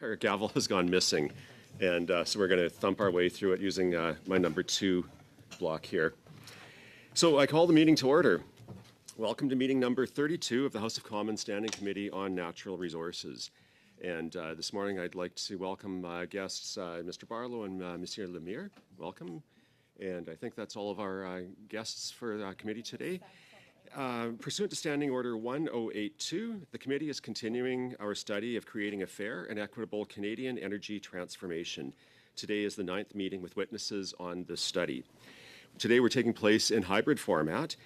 our gavel has gone missing. And so we're going to thump our way through it using my number 2 block here. So I call the meeting to order. Welcome to meeting number 32 of the House of Commons Standing Committee on Natural Resources. And this morning I'd like to welcome guests Mr. Barlow and Monsieur Lemire. Welcome. And I think that's all of our guests for the committee today. Pursuant to Standing Order 1082, the committee is continuing our study of creating a fair and equitable Canadian energy transformation. Today is the 9th meeting with witnesses on this study. Today we're taking place in hybrid format,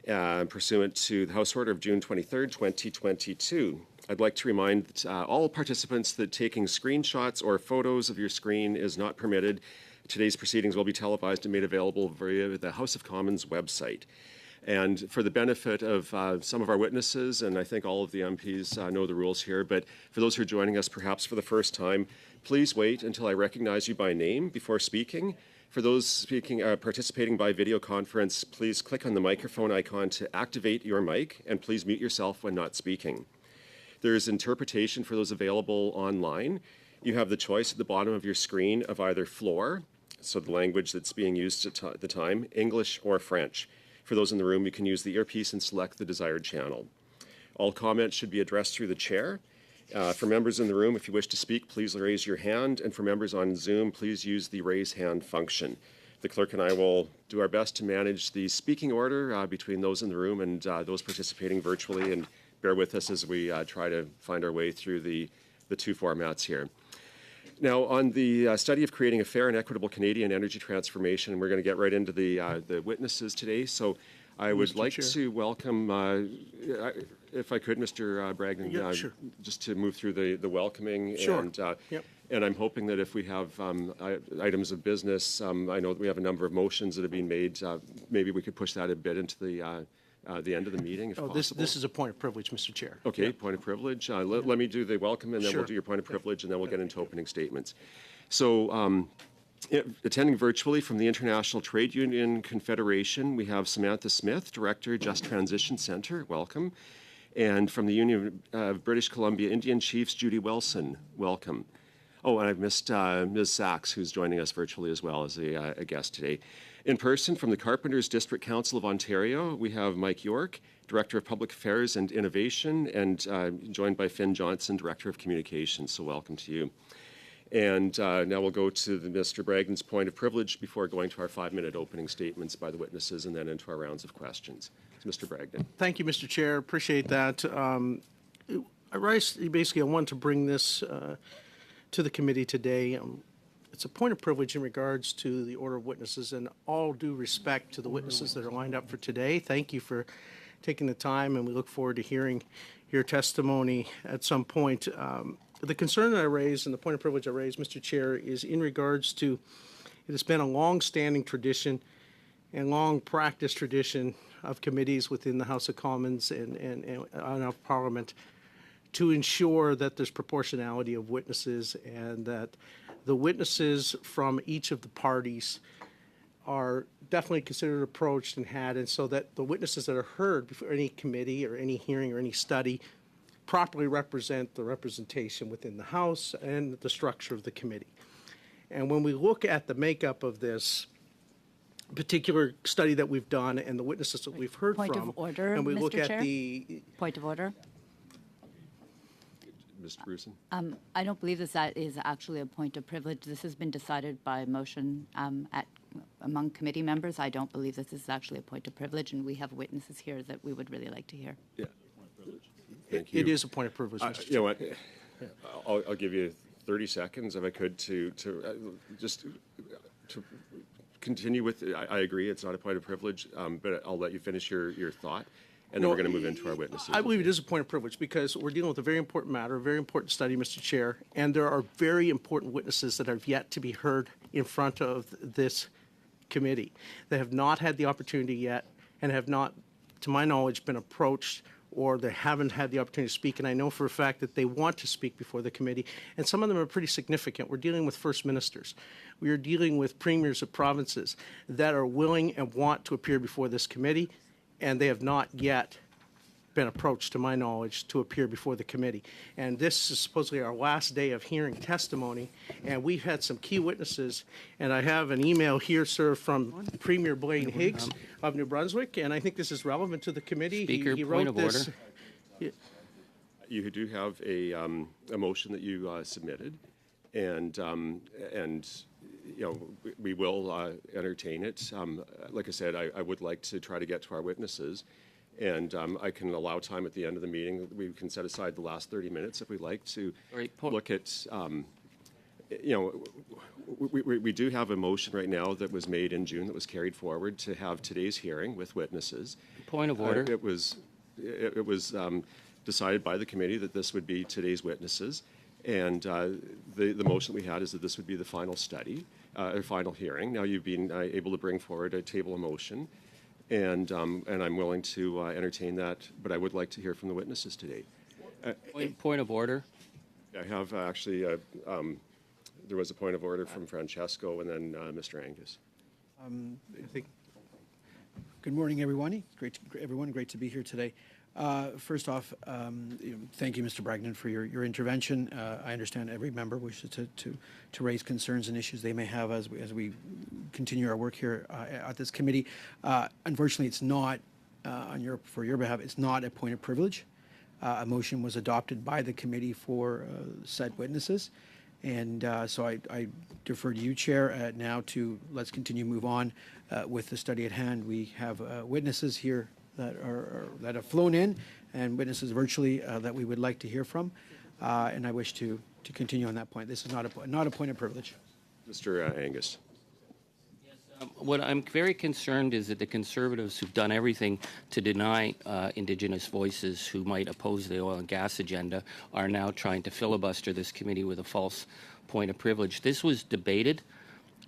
pursuant to the House Order of June 23rd, 2022. I'd like to remind all participants that taking screenshots or photos of your screen is not permitted. Today's proceedings will be televised and made available via the House of Commons website. And for the benefit of some of our witnesses, and I think all of the MPs know the rules here, but for those who are joining us perhaps for the first time, please wait until I recognize you by name before speaking. For those participating by video conference, please click on the microphone icon to activate your mic, and please mute yourself when not speaking. There is interpretation for those available online. You have the choice at the bottom of your screen of either floor, so the language that's being used at the time, English or French. For those in the room, you can use the earpiece and select the desired channel. All comments should be addressed through the chair. For members in the room, if you wish to speak, please raise your hand. And for members on Zoom, please use the raise hand function. The clerk and I will do our best to manage the speaking order between those in the room and those participating virtually. And bear with us as we try to find our way through the 2 formats here. Now, on the study of creating a fair and equitable Canadian energy transformation, we're going to get right into the witnesses today. So I would like to welcome, if I could, Mr. Bragdon, sure. just to move through the welcoming. Sure. And I'm hoping that if we have items of business, I know that we have a number of motions that have been made. Maybe we could push that a bit into the end of the meeting, if possible. This is a point of privilege, Mr. Chair. Okay, point of privilege. Let me do the welcome, and then Sure. we'll do your point of privilege, and then we'll get into opening statements. So, attending virtually from the International Trade Union Confederation, we have Samantha Smith, Director, Just Transition Centre. Welcome. And from the Union of British Columbia Indian Chiefs, Judy Wilson. Welcome. Oh, and I've missed Ms. Sachs, who's joining us virtually as well as a guest today. In person, from the Carpenters District Council of Ontario, we have Mike York, Director of Public Affairs and Innovation, and joined by Finn Johnson, Director of Communications. So welcome to you. And now we'll go to Mr. Bragdon's point of privilege before going to our 5-minute opening statements by the witnesses and then into our rounds of questions. So Mr. Bragdon. Thank you, Mr. Chair. Appreciate that. I want to bring this to the committee today. It's a point of privilege in regards to the order of witnesses, and all due respect to the witnesses that are lined up for today. Thank you for taking the time, and we look forward to hearing your testimony at some point. The concern that I raised and the point of privilege I raised, Mr. Chair, is in regards to it has been a long-standing tradition and long practice tradition of committees within the House of Commons and of Parliament to ensure that there's proportionality of witnesses and that the witnesses from each of the parties are definitely considered, approached, and had, and so that the witnesses that are heard before any committee or any hearing or any study properly represent the representation within the House and the structure of the committee. And when we look at the makeup of this particular study that we've done and the witnesses that we've heard Point from, of order, and we Mr. look Chair? at the Point of order. Mr. Bruson. I don't believe that is actually a point of privilege. This has been decided by motion among committee members. I don't believe that this is actually a point of privilege, and we have witnesses here that we would really like to hear. Yeah. Thank you. It is a point of privilege, Mr. Chair. You know what? I'll give you 30 seconds, if I could, to continue with. I agree, it's not a point of privilege, but I'll let you finish your thought, and then we're going to move into our witnesses. I believe it is a point of privilege because we're dealing with a very important matter, a very important study, Mr. Chair, and there are very important witnesses that have yet to be heard in front of this committee. They have not had the opportunity yet and have not, to my knowledge, been approached, or they haven't had the opportunity to speak, and I know for a fact that they want to speak before the committee, and some of them are pretty significant. We're dealing with first ministers. We are dealing with premiers of provinces that are willing and want to appear before this committee, and they have not yet been approached, to my knowledge, to appear before the committee. And this is supposedly our last day of hearing testimony, and we've had some key witnesses. And I have an email here, sir, from Premier Blaine Higgs of New Brunswick, and I think this is relevant to the committee. Speaker, he point wrote of this. order. You do have a motion that you submitted, and you know, we will entertain it. Like I said, I would like to try to get to our witnesses, and I can allow time at the end of the meeting. We can set aside the last 30 minutes if we'd like to look at, you know, we do have a motion right now that was made in June that was carried forward to have today's hearing with witnesses. Point of order. It was decided by the committee that this would be today's witnesses, and the motion we had is that this would be the final study, or final hearing. Now you've been able to bring forward a table of motion, and I'm willing to entertain that, but I would like to hear from the witnesses today. Point of order. I have actually, there was a point of order from Francesco and then Mr. Angus. I think Good morning, everyone. Great to be here today. First off, thank you, Mr. Bragdon, for your intervention. I understand every member wishes to raise concerns and issues they may have as we continue our work here at this committee. Unfortunately, it's not for your behalf. It's not a point of privilege. A motion was adopted by the committee for said witnesses, and so I defer to you, Chair. Now to let's move on with the study at hand. We have witnesses here that have flown in, and witnesses virtually that we would like to hear from, and I wish to continue on that point. This is not a point of privilege. Mr. Angus. What I'm very concerned is that the Conservatives, who've done everything to deny Indigenous voices who might oppose the oil and gas agenda, are now trying to filibuster this committee with a false point of privilege. This was debated.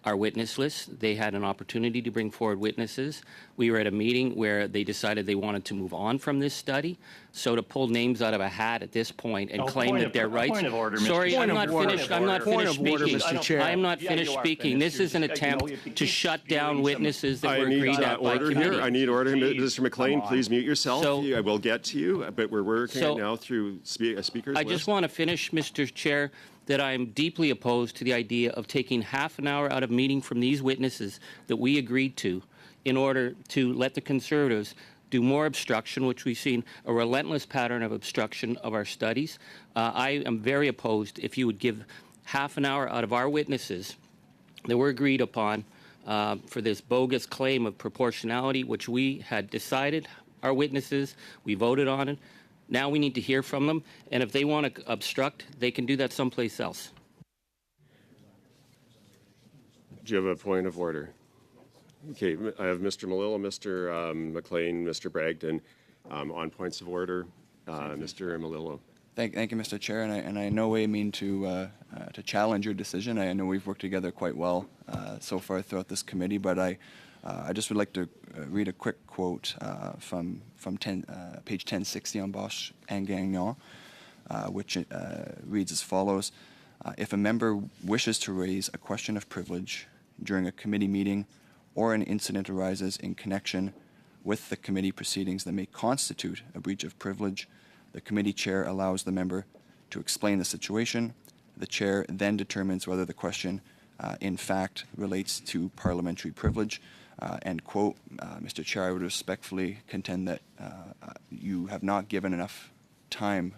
Our witness list, they had an opportunity to bring forward witnesses. We were at a meeting where they decided they wanted to move on from this study. So to pull names out of a hat at this point and claim that their rights... Point of order, Mr. Sorry, Chair. I'm not finished. I'm not finished speaking. Mr. Chair. I am not Yeah, finished you are speaking. finished. This is an You're just- attempt if you to keep shut down spewing witnesses that I were need agreed at by order committee. here. I need order. Jeez, Mr. McLean, come please on. mute yourself. So- I will get to you, but we're working So- it now through a speaker's I list. just want to finish, Mr. Chair, that I am deeply opposed to the idea of taking half an hour out of meeting from these witnesses that we agreed to in order to let the Conservatives do more obstruction, which we've seen a relentless pattern of obstruction of our studies. I am very opposed if you would give half an hour out of our witnesses that were agreed upon for this bogus claim of proportionality, which we had decided, our witnesses, we voted on it. Now we need to hear from them, and if they want to obstruct, they can do that someplace else. Do you have a point of order? Okay, I have Mr. Malillo, Mr. McLean, Mr. Bragdon on points of order. Mr. Malillo. Thank you, Mr. Chair, and I in no way mean to challenge your decision. I know we've worked together quite well so far throughout this committee, but I just would like to read a quick quote from page 1060 on Bosch and Gagnon, which reads as follows. If a member wishes to raise a question of privilege during a committee meeting or an incident arises in connection with the committee proceedings that may constitute a breach of privilege, the committee chair allows the member to explain the situation. The chair then determines whether the question in fact relates to parliamentary privilege. End quote. Mr. Chair, I would respectfully contend that you have not given enough time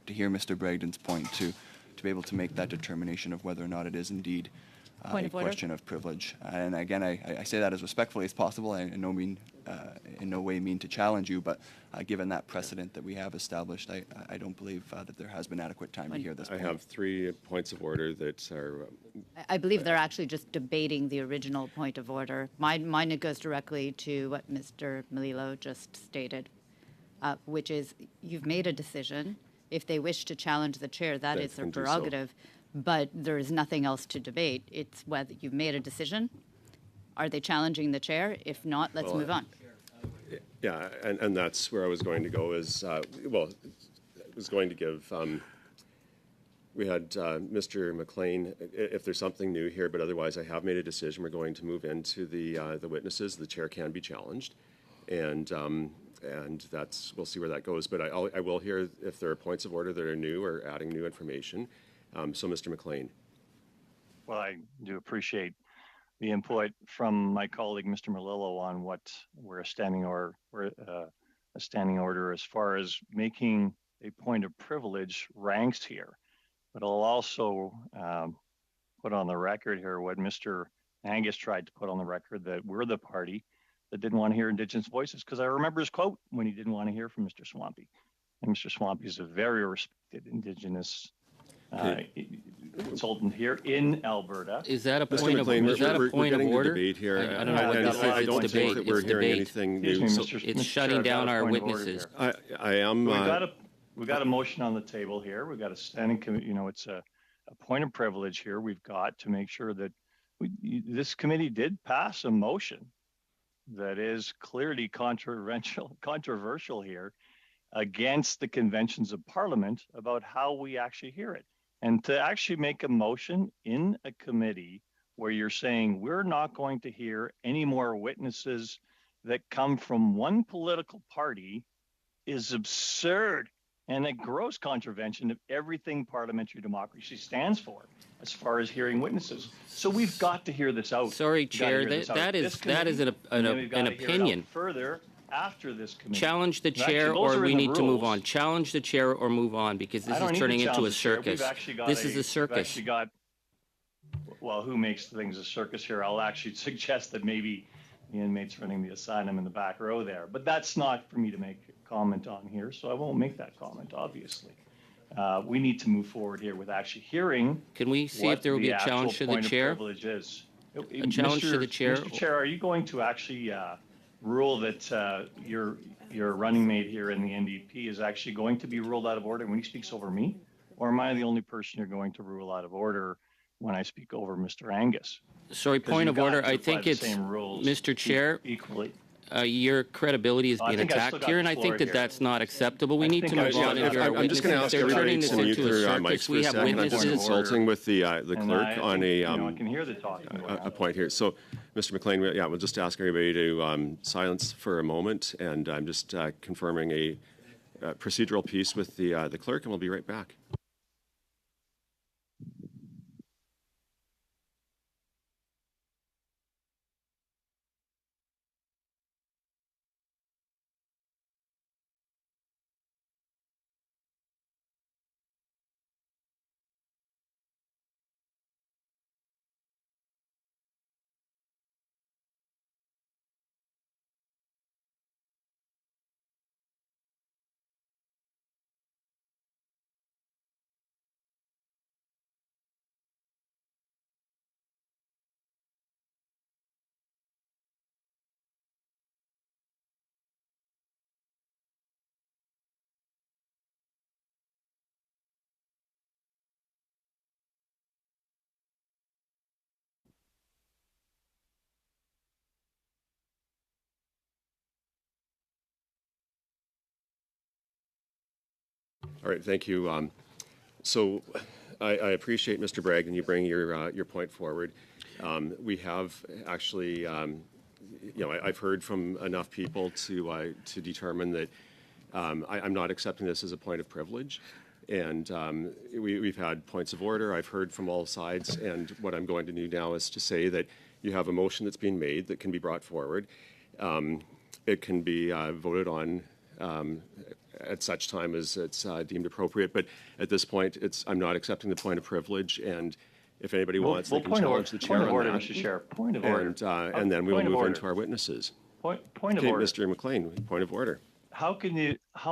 to hear Mr. Bragdon's point to be able to make that determination of whether or not it is indeed Point a of order. question of privilege. And again, I say that as respectfully as possible. I in no way mean to challenge you, but given that precedent that we have established, I don't believe that there has been adequate time to hear this I point. have 3 points of order that are I believe they're actually just debating the original point of order. Mine goes directly to what Mr. Malillo just stated, which is you've made a decision. If they wish to challenge the chair, that They is their can do so. prerogative. But there is nothing else to debate. It's whether you've made a decision. Are they challenging the chair? If not, let's move on. Yeah, and that's where I was going to go is, I was going to give, we had Mr. McLean, if there's something new here, but otherwise I have made a decision. We're going to move into the witnesses. The chair can be challenged. And and we'll see where that goes. But I will hear if there are points of order that are new or adding new information. So, Mr. McLean. Well, I do appreciate the input from my colleague, Mr. Melillo, on what we're a standing order as far as making a point of privilege ranks here. But I'll also put on the record here what Mr. Angus tried to put on the record, that we're the party that didn't want to hear Indigenous voices, because I remember his quote when he didn't want to hear from Mr. Swampy. And Mr. Swampy is a very respected Indigenous consultant here in Alberta. Is that a Mr. point of McLean, is that a we're point of getting to order? debate here. I don't know what this is. I It's don't debate. think that we're It's hearing debate. anything Excuse new. me, So It's Mr. shutting Chair, down I've got a our point of order witnesses. here. I am. We got a motion on the table here. We got a standing committee. You know, it's a point of privilege here. We've got to make sure that this committee did pass a motion that is clearly controversial here against the conventions of Parliament about how we actually hear it. And to actually make a motion in a committee where you're saying we're not going to hear any more witnesses that come from one political party is absurd and a gross contravention of everything parliamentary democracy stands for as far as hearing witnesses. So we've got to hear this out. Sorry, We've got to Chair, hear this that out. is This committee, and then we've got an to hear it out opinion. further after this committee. Challenge the Actually, chair, those or are we in the need to move rules. on. Challenge the chair or move on, because this I don't is need to turning into challenge a the chair. circus. We've actually got This is a we've circus. actually got, well, who makes things a circus here? I'll actually suggest that maybe the inmates running the asylum in the back row there. But that's not for me to make a comment on here, so I won't make that comment, obviously. We need to move forward here with actually hearing. Can we see if there will be a challenge to the chair? A challenge to the chair? Mr. Chair, are you going to actually rule that your running mate here in the NDP is actually going to be ruled out of order when he speaks over me? Or am I the only person you're going to rule out of order when I speak over Mr. Angus? Sorry, 'Cause point you've of order. got to I apply think the it's, same rules Mr. Chair, equally. your credibility is I being think I still attacked got here, the and I floor think that here. that's not acceptable. We I need to think I move on and voted. hear our I'm just going to witnesses. ask They're everybody turning this to mute into a their circus. mics for We a have second. I'm just witnesses. consulting with the And clerk I on think, I can hear the talking going a on. point here. So, Mr. McLean, yeah, we'll just ask everybody to silence for a moment, and I'm just confirming a procedural piece with the clerk, and we'll be right back. All right, thank you. So I appreciate, Mr. Bragdon, you bring your point forward. We have actually, I've heard from enough people to determine that I'm not accepting this as a point of privilege. And we've had points of order. I've heard from all sides. And what I'm going to do now is to say that you have a motion that's being made that can be brought forward. It can be voted on at such time as it's deemed appropriate. But at this point, I'm not accepting the point of privilege. And if anybody wants, they can challenge the chair Point of on order, that. Mr. Chair. Point of order. And then we will Point of move order. into our witnesses. Point of Okay, order. Mr. McLean, point of order. How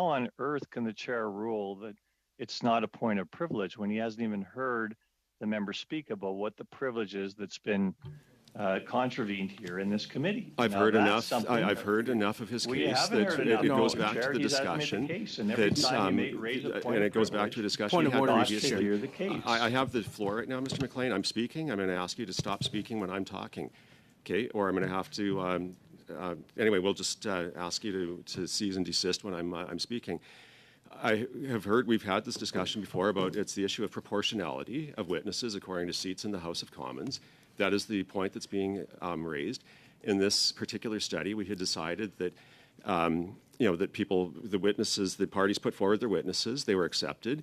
on earth can the chair rule that it's not a point of privilege when he hasn't even heard the member speak about what the privilege is that's been contravened here in this committee? I've Now, heard that's enough. something I've heard enough of his We case haven't that heard enough, it goes Mr. back Chair. to the He's hasn't made the discussion case, and every time you raise a point and of it goes back privilege, to a discussion Point we of had order, not previously. to hear the case. I have the floor right now, Mr. McLean. I'm speaking. I'm going to ask you to stop speaking when I'm talking, okay? Or I'm going to have to. Anyway, we'll just ask you to cease and desist when I'm speaking. I have heard we've had this discussion before about it's the issue of proportionality of witnesses according to seats in the House of Commons. That is the point that's being raised. In this particular study, we had decided that that the witnesses, the parties put forward their witnesses, they were accepted.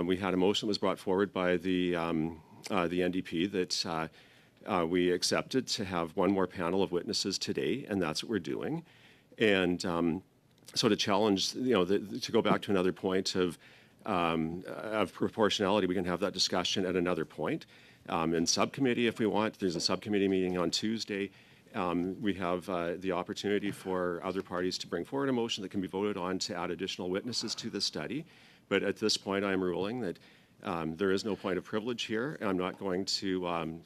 We had a motion that was brought forward by the NDP that we accepted to have one more panel of witnesses today, and that's what we're doing. And so to challenge, to go back to another point of proportionality, we can have that discussion at another point. In subcommittee, if we want, there's a subcommittee meeting on Tuesday. We have the opportunity for other parties to bring forward a motion that can be voted on to add additional witnesses to the study. But at this point, I'm ruling that there is no point of privilege here. I'm not going to,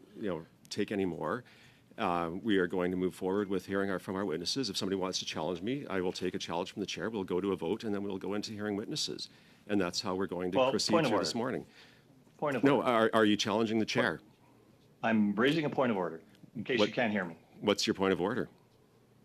take any more. We are going to move forward with hearing from our witnesses. If somebody wants to challenge me, I will take a challenge from the chair. We'll go to a vote, and then we'll go into hearing witnesses. And that's how we're going to proceed through this morning. Point of No, order. are you challenging the chair? I'm raising a point of order, in case you can't hear me. What's your point of order?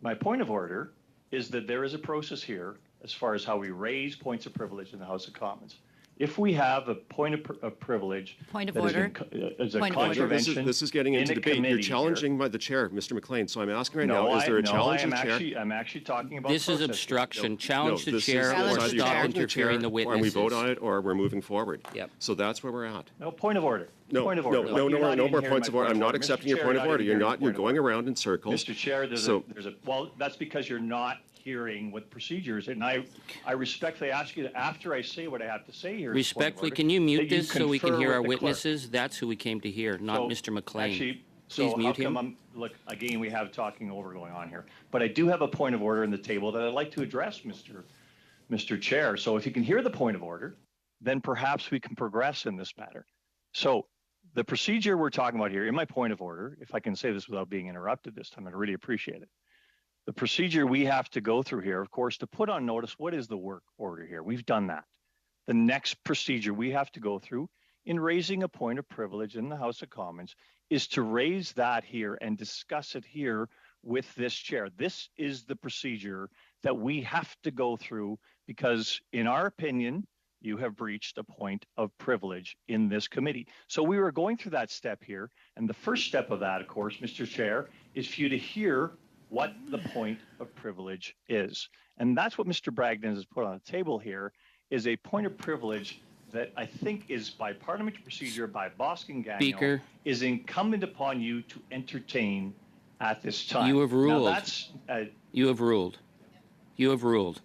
My point of order is that there is a process here as far as how we raise points of privilege in the House of Commons. If we have a point of privilege, Point of that is order. is a Point of order. contravention. This is getting in into a debate. You're committee challenging the chair, Mr. McLean. So I'm asking right here. now, is there a challenge I'm of the chair? I'm actually talking about This is process. obstruction. Challenge the this chair is- Challenge or the either you chair. stop challenge the chair, interfering the witnesses. And we vote on it, or we're moving forward. Yep. So that's where we're at. No, point of order. No, Point of no, order. no, You're no, not no even more hearing points my of order. I'm not Mr. accepting your Chair, point of not order. even You're hearing not. my You're point of going order. around in circles. Mr. Chair, So- that's because you're not hearing what procedures, and I respectfully ask you, after I say what I have to say here. as a point of Respectfully, order, can you mute that this so we can confer hear our with the clerk. witnesses? That's who we came to hear, not So, Mr. McLean. Actually, Please so mute how come him. look, again, we have talking over going on here, but I do have a point of order on the table that I'd like to address, Mr. Chair. So if you can hear the point of order, then perhaps we can progress in this matter. So the procedure we're talking about here, in my point of order, if I can say this without being interrupted this time, I'd really appreciate it. The procedure we have to go through here, of course, to put on notice what is the work order here. We've done that. The next procedure we have to go through in raising a point of privilege in the House of Commons is to raise that here and discuss it here with this chair. This is the procedure that we have to go through because, in our opinion, you have breached a point of privilege in this committee. So we were going through that step here. And the first step of that, of course, Mr. Chair, is for you to hear what the point of privilege is. And that's what Mr. Bragdon has put on the table here, is a point of privilege that I think is by parliamentary procedure, by Boston Gagnon, Speaker. is incumbent upon you to entertain at this time. You have ruled. Now that's, You have ruled. You have ruled.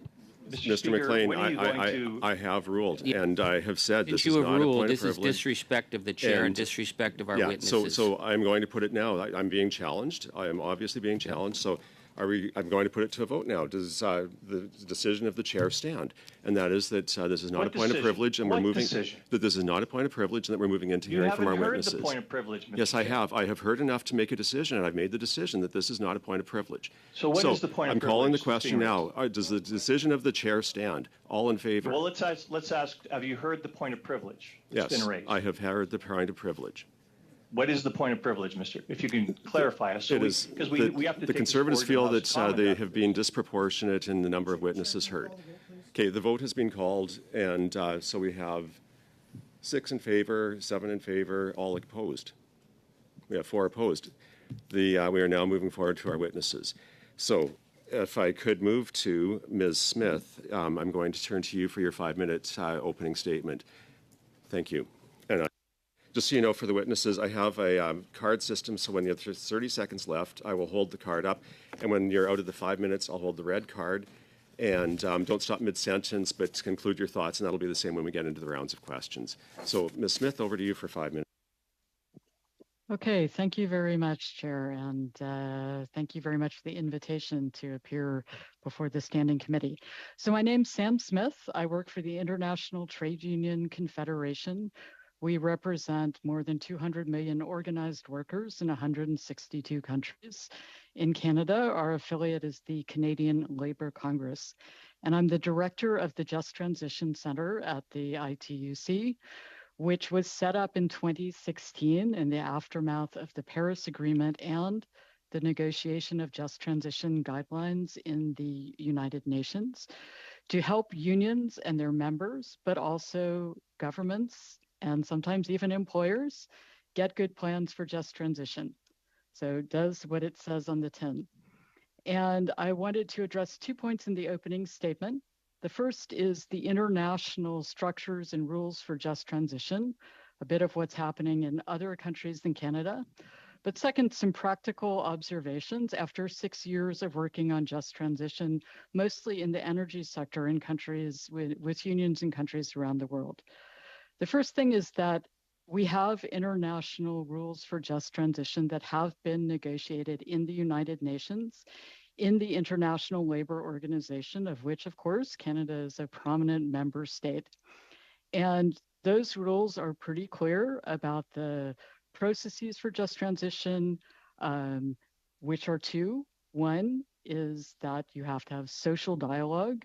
Mr. Speaker, McLean, when are you going to? I have ruled, and I have said Since this you is have not a ruled, point of this is privilege. disrespect of the chair and And- disrespect of our Yeah, witnesses. so I'm going to put it now. I'm being challenged. I am obviously being challenged. So I'm going to put it to a vote now. Does the decision of the chair stand? And that is that this is not What a point of decision? privilege, and What we're moving. decision? That this is not a point of privilege, and that we're moving into You hearing from haven't our heard witnesses. the point of privilege, Mr. Yes, I Chair. have. I have heard enough to make a decision, and I've made the decision that this is not a point of privilege. So what is the point of I'm calling the privilege that's question being now. Does the decision of the chair stand? All in favor? Well, let's ask, have you heard the point of privilege that's Yes, been raised? I have heard the point of privilege. What is the point of privilege, Mr.? If you can clarify us. It is Because that we have to the take this Conservatives forward in feel the House that of Commons they after have been disproportionate in the number of witnesses heard. Okay, the vote has been called, and so we have 6 in favor, 7 in favor, all opposed. We have 4 opposed. We are now moving forward to our witnesses. So if I could move to Ms. Smith, I'm going to turn to you for your 5-minute opening statement. Thank you. And just so you know, for the witnesses, I have a card system, so when you have 30 seconds left, I will hold the card up. And when you're out of the 5 minutes, I'll hold the red card. And don't stop mid-sentence, but conclude your thoughts, and that'll be the same when we get into the rounds of questions. So, Ms. Smith, over to you for 5 minutes. Okay, thank you very much, Chair, and thank you very much for the invitation to appear before the Standing Committee. So my name's Sam Smith. I work for the International Trade Union Confederation. We represent more than 200 million organized workers in 162 countries. In Canada, our affiliate is the Canadian Labour Congress, and I'm the director of the Just Transition Center at the ITUC, which was set up in 2016 in the aftermath of the Paris Agreement and the negotiation of just transition guidelines in the United Nations to help unions and their members, but also governments and sometimes even employers get good plans for just transition. So it does what it says on the tin. And I wanted to address 2 points in the opening statement. The first is the international structures and rules for just transition, a bit of what's happening in other countries than Canada. But second, some practical observations after 6 years of working on just transition, mostly in the energy sector in countries with unions in countries around the world. The first thing is that we have international rules for just transition that have been negotiated in the United Nations, in the International Labor Organization, of which, of course, Canada is a prominent member state. And those rules are pretty clear about the processes for just transition, which are two. One is that you have to have social dialogue,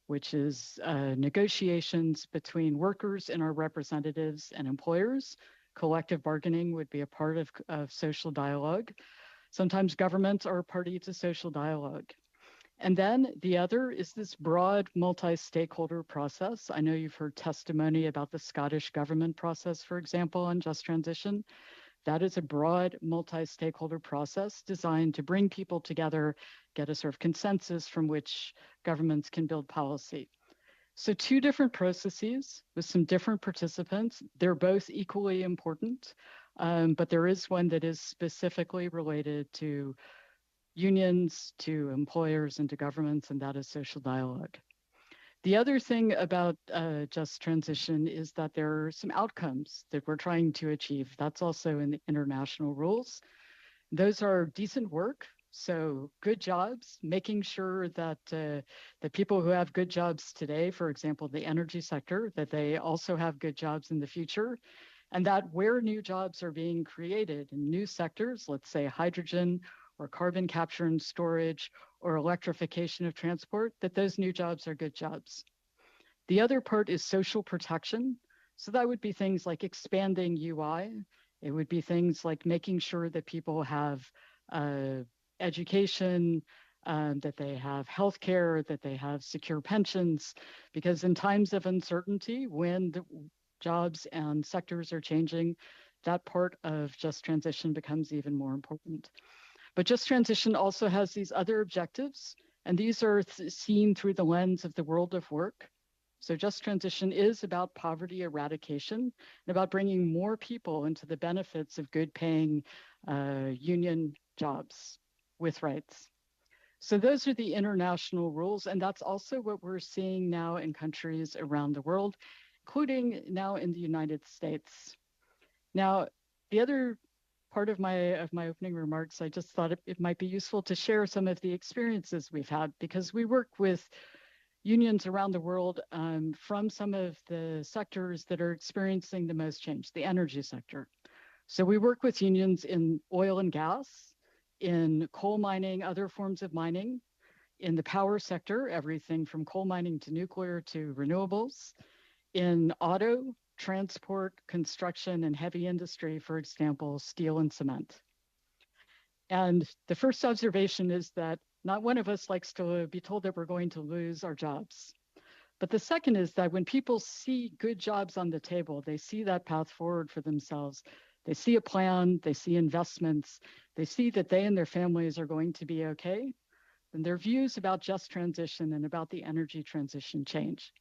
which is negotiations between workers and our representatives and employers. Collective bargaining would be a part of social dialogue. Sometimes governments are a party to social dialogue. And then the other is this broad multi-stakeholder process. I know you've heard testimony about the Scottish government process, for example, on just transition. That is a broad multi-stakeholder process designed to bring people together, get a sort of consensus from which governments can build policy. So two different processes with some different participants. They're both equally important, but there is one that is specifically related to unions, to employers, and to governments, and that is social dialogue. The other thing about just transition is that there are some outcomes that we're trying to achieve. That's also in the international rules. Those are decent work, so good jobs, making sure that the people who have good jobs today, for example, the energy sector, that they also have good jobs in the future, and that where new jobs are being created in new sectors, let's say hydrogen, or carbon capture and storage, or electrification of transport, that those new jobs are good jobs. The other part is social protection. So that would be things like expanding UI. It would be things like making sure that people have education, that they have healthcare, that they have secure pensions, because in times of uncertainty, when the jobs and sectors are changing, that part of just transition becomes even more important. But just transition also has these other objectives, and these are seen through the lens of the world of work. So just transition is about poverty eradication and about bringing more people into the benefits of good paying union jobs with rights. So those are the international rules, and that's also what we're seeing now in countries around the world, including now in the United States. Now, the other part of my opening remarks, I just thought it might be useful to share some of the experiences we've had, because we work with unions around the world from some of the sectors that are experiencing the most change, the energy sector. So we work with unions in oil and gas, in coal mining, other forms of mining, in the power sector, everything from coal mining to nuclear to renewables, in auto, transport, construction, and heavy industry, for example, steel and cement. And the first observation is that not one of us likes to be told that we're going to lose our jobs. But the second is that when people see good jobs on the table, they see that path forward for themselves. They see a plan, they see investments, they see that they and their families are going to be okay, then their views about just transition and about the energy transition change.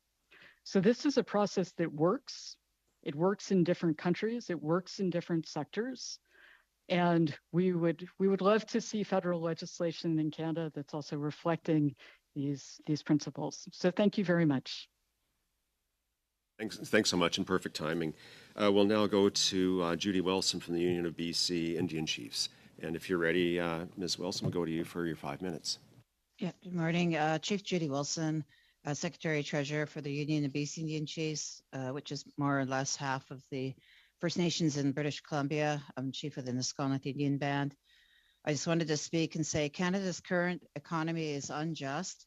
So this is a process that works. It works in different countries. It works in different sectors. And we would love to see federal legislation in Canada that's also reflecting these principles. So thank you very much. Thanks so much, and perfect timing. We'll now go to Judy Wilson from the Union of BC Indian Chiefs. And if you're ready, Ms. Wilson, we'll go to you for your 5 minutes. Yeah, good morning. Chief Judy Wilson, Secretary-Treasurer for the Union of BC Indian Chiefs, which is more or less half of the First Nations in British Columbia. I'm chief of the Nisqually Indian Band. I just wanted to speak and say Canada's current economy is unjust,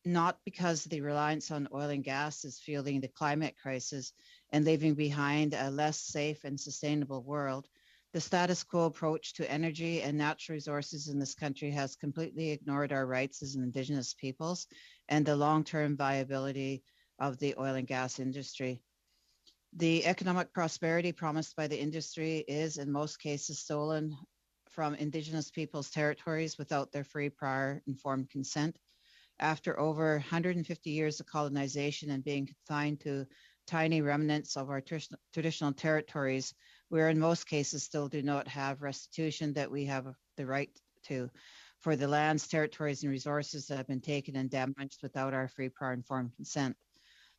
not because the reliance on oil and gas is fueling the climate crisis and leaving behind a less safe and sustainable world. The status quo approach to energy and natural resources in this country has completely ignored our rights as Indigenous peoples and the long-term viability of the oil and gas industry. The economic prosperity promised by the industry is in most cases stolen from Indigenous peoples' territories without their free, prior, informed consent. After over 150 years of colonization and being confined to tiny remnants of our traditional territories, where in most cases still do not have restitution that we have the right to for the lands, territories, and resources that have been taken and damaged without our free, prior, informed consent.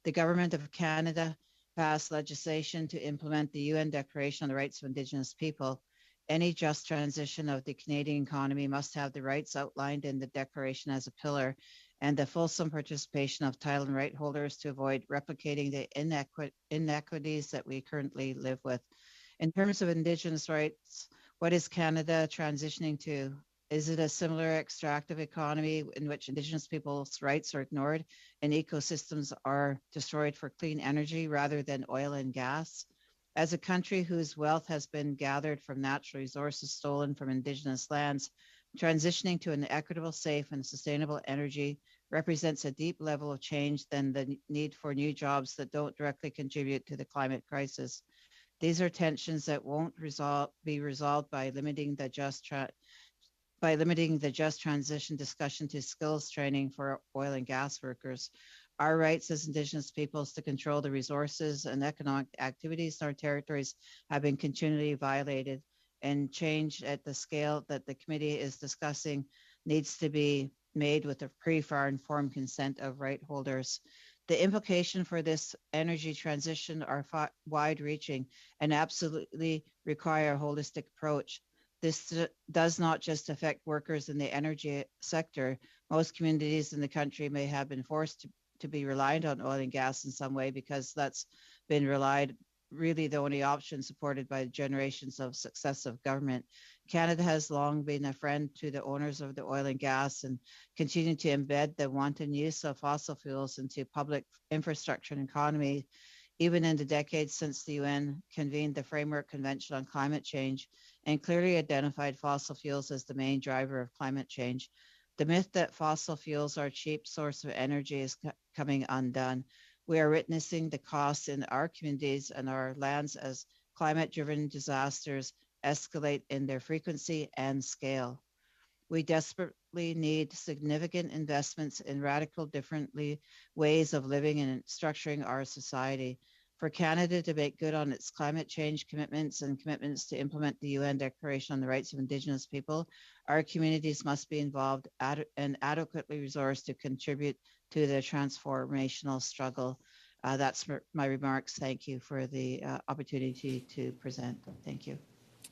The Government of Canada passed legislation to implement the UN Declaration on the Rights of Indigenous People. Any just transition of the Canadian economy must have the rights outlined in the Declaration as a pillar, and the fulsome participation of title and right holders to avoid replicating the inequities that we currently live with. In terms of Indigenous rights, what is Canada transitioning to? Is it a similar extractive economy in which Indigenous people's rights are ignored and ecosystems are destroyed for clean energy rather than oil and gas? As a country whose wealth has been gathered from natural resources stolen from Indigenous lands, transitioning to an equitable, safe, and sustainable energy represents a deep level of change than the need for new jobs that don't directly contribute to the climate crisis. These are tensions that won't be resolved by limiting the just transition discussion to skills training for oil and gas workers. Our rights as Indigenous peoples to control the resources and economic activities in our territories have been continually violated, and change at the scale that the committee is discussing needs to be made with the prior informed consent of right holders. The implication for this energy transition are wide-reaching and absolutely require a holistic approach. This does not just affect workers in the energy sector. Most communities in the country may have been forced to be reliant on oil and gas in some way because that's been really the only option supported by generations of successive government. Canada has long been a friend to the owners of the oil and gas and continue to embed the wanton use of fossil fuels into public infrastructure and economy, even in the decades since the UN convened the Framework Convention on Climate Change and clearly identified fossil fuels as the main driver of climate change. The myth that fossil fuels are a cheap source of energy is coming undone. We are witnessing the costs in our communities and our lands as climate-driven disasters escalate in their frequency and scale. We desperately need significant investments in radical differently ways of living and structuring our society. For Canada to make good on its climate change commitments and commitments to implement the UN Declaration on the Rights of Indigenous People, our communities must be involved and adequately resourced to contribute to the transformational struggle. That's my remarks. Thank you for the opportunity to present. Thank you.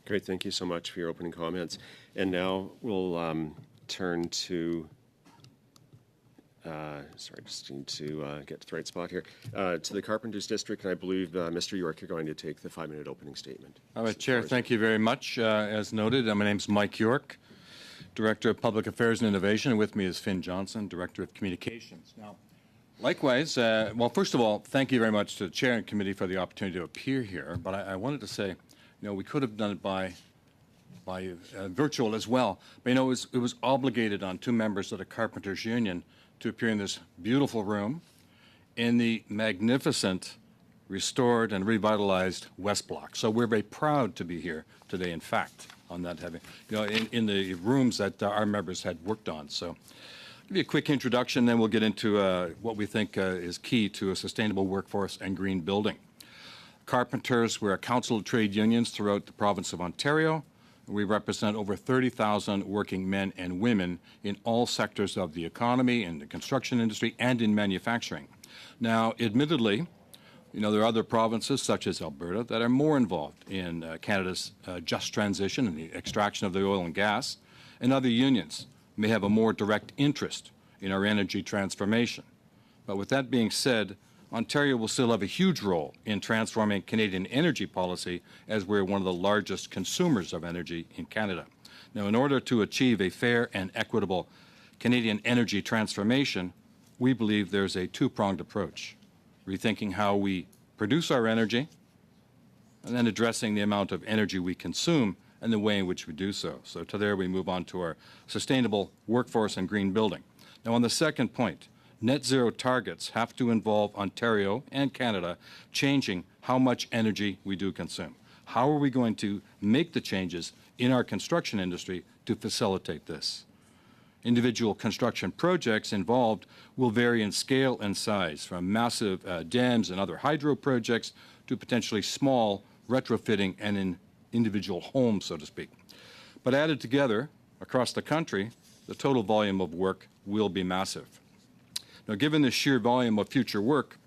Great. Thank you so much for your opening comments. And now we'll turn to, sorry, just need to get to the right spot here, to the Carpenters District. And I believe, Mr. York, you're going to take the 5-minute opening statement. All right, Chair, thank you very much. As noted, my name's Mike York, Director of Public Affairs and Innovation. And with me is Finn Johnson, Director of Communications. Now, likewise, well, first of all, thank you very much to the Chair and Committee for the opportunity to appear here. But I wanted to say, we could have done it by virtual as well. But, it was obligated on two members of the Carpenters Union to appear in this beautiful room in the magnificent, restored and revitalized West Block. So we're very proud to be here today, in fact, on that having, in the rooms that our members had worked on. So I'll give you a quick introduction, then we'll get into what we think is key to a sustainable workforce and green building. Carpenters, we're a council of trade unions throughout the province of Ontario. We represent over 30,000 working men and women in all sectors of the economy, in the construction industry, and in manufacturing. Now, admittedly, there are other provinces, such as Alberta, that are more involved in Canada's just transition and the extraction of the oil and gas, and other unions may have a more direct interest in our energy transformation. But with that being said, Ontario will still have a huge role in transforming Canadian energy policy, as we're one of the largest consumers of energy in Canada. Now, in order to achieve a fair and equitable Canadian energy transformation, we believe there's a two-pronged approach, rethinking how we produce our energy, and then addressing the amount of energy we consume and the way in which we do so. So to there we move on to our sustainable workforce and green building. Now, on the second point, net zero targets have to involve Ontario and Canada changing how much energy we do consume. How are we going to make the changes in our construction industry to facilitate this. Individual construction projects involved will vary in scale and size, from massive dams and other hydro projects to potentially small retrofitting and in individual homes, so to speak. But added together, across the country, the total volume of work will be massive. Now, given the sheer volume of future work,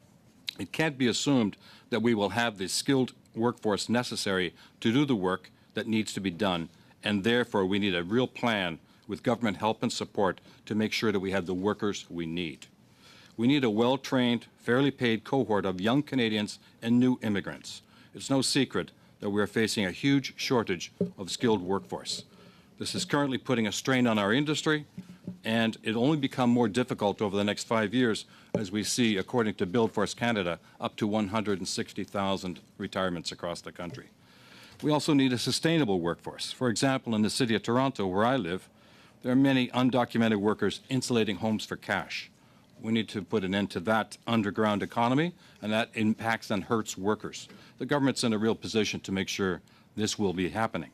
it can't be assumed that we will have the skilled workforce necessary to do the work that needs to be done, and therefore we need a real plan with government help and support to make sure that we have the workers we need. We need a well-trained, fairly paid cohort of young Canadians and new immigrants. It's no secret that we are facing a huge shortage of skilled workforce. This is currently putting a strain on our industry, and it'll only become more difficult over the next 5 years as we see, according to BuildForce Canada, up to 160,000 retirements across the country. We also need a sustainable workforce. For example, in the city of Toronto, where I live, there are many undocumented workers insulating homes for cash. We need to put an end to that underground economy, and that impacts and hurts workers. The government's in a real position to make sure this will be happening.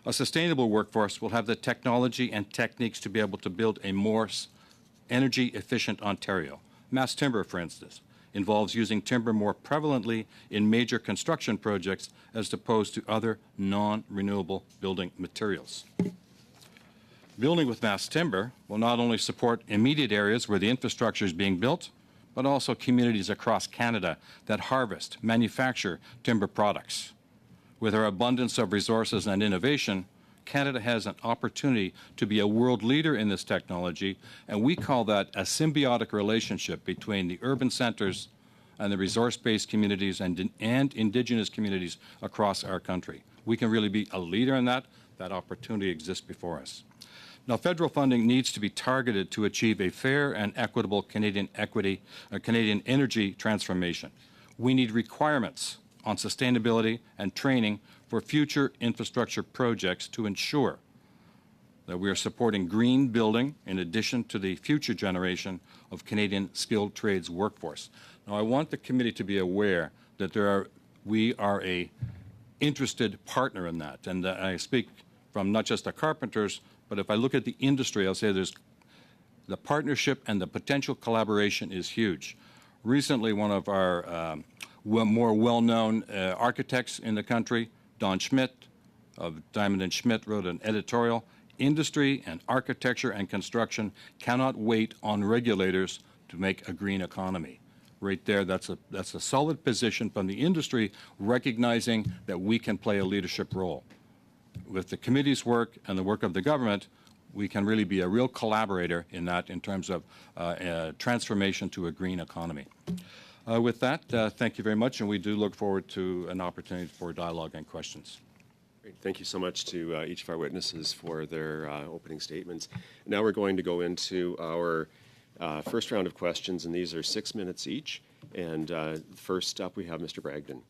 A sustainable workforce will have the technology and techniques to be able to build a more energy-efficient Ontario. Mass timber, for instance, involves using timber more prevalently in major construction projects as opposed to other non-renewable building materials. Building with mass timber will not only support immediate areas where the infrastructure is being built, but also communities across Canada that harvest, manufacture timber products. With our abundance of resources and innovation, Canada has an opportunity to be a world leader in this technology, and we call that a symbiotic relationship between the urban centers and the resource-based communities and Indigenous communities across our country. We can really be a leader in that. That opportunity exists before us. Now, federal funding needs to be targeted to achieve a fair and equitable Canadian energy transformation. We need requirements on sustainability and training for future infrastructure projects to ensure that we are supporting green building in addition to the future generation of Canadian skilled trades workforce. Now, I want the committee to be aware that we are a interested partner in that, and I speak from not just the carpenters, but if I look at the industry, I'll say there's the partnership and the potential collaboration is huge. Recently, one of our more well-known architects in the country, Don Schmidt of Diamond & Schmidt, wrote an editorial, "Industry and architecture and construction cannot wait on regulators to make a green economy." Right there, that's a solid position from the industry, recognizing that we can play a leadership role. With the committee's work and the work of the government, we can really be a real collaborator in that in terms of transformation to a green economy. With that, thank you very much, and we do look forward to an opportunity for dialogue and questions. Great. Thank you so much to each of our witnesses for their opening statements. Now we're going to go into our first round of questions, and these are 6 minutes each. And first up, we have Mr. Bragdon.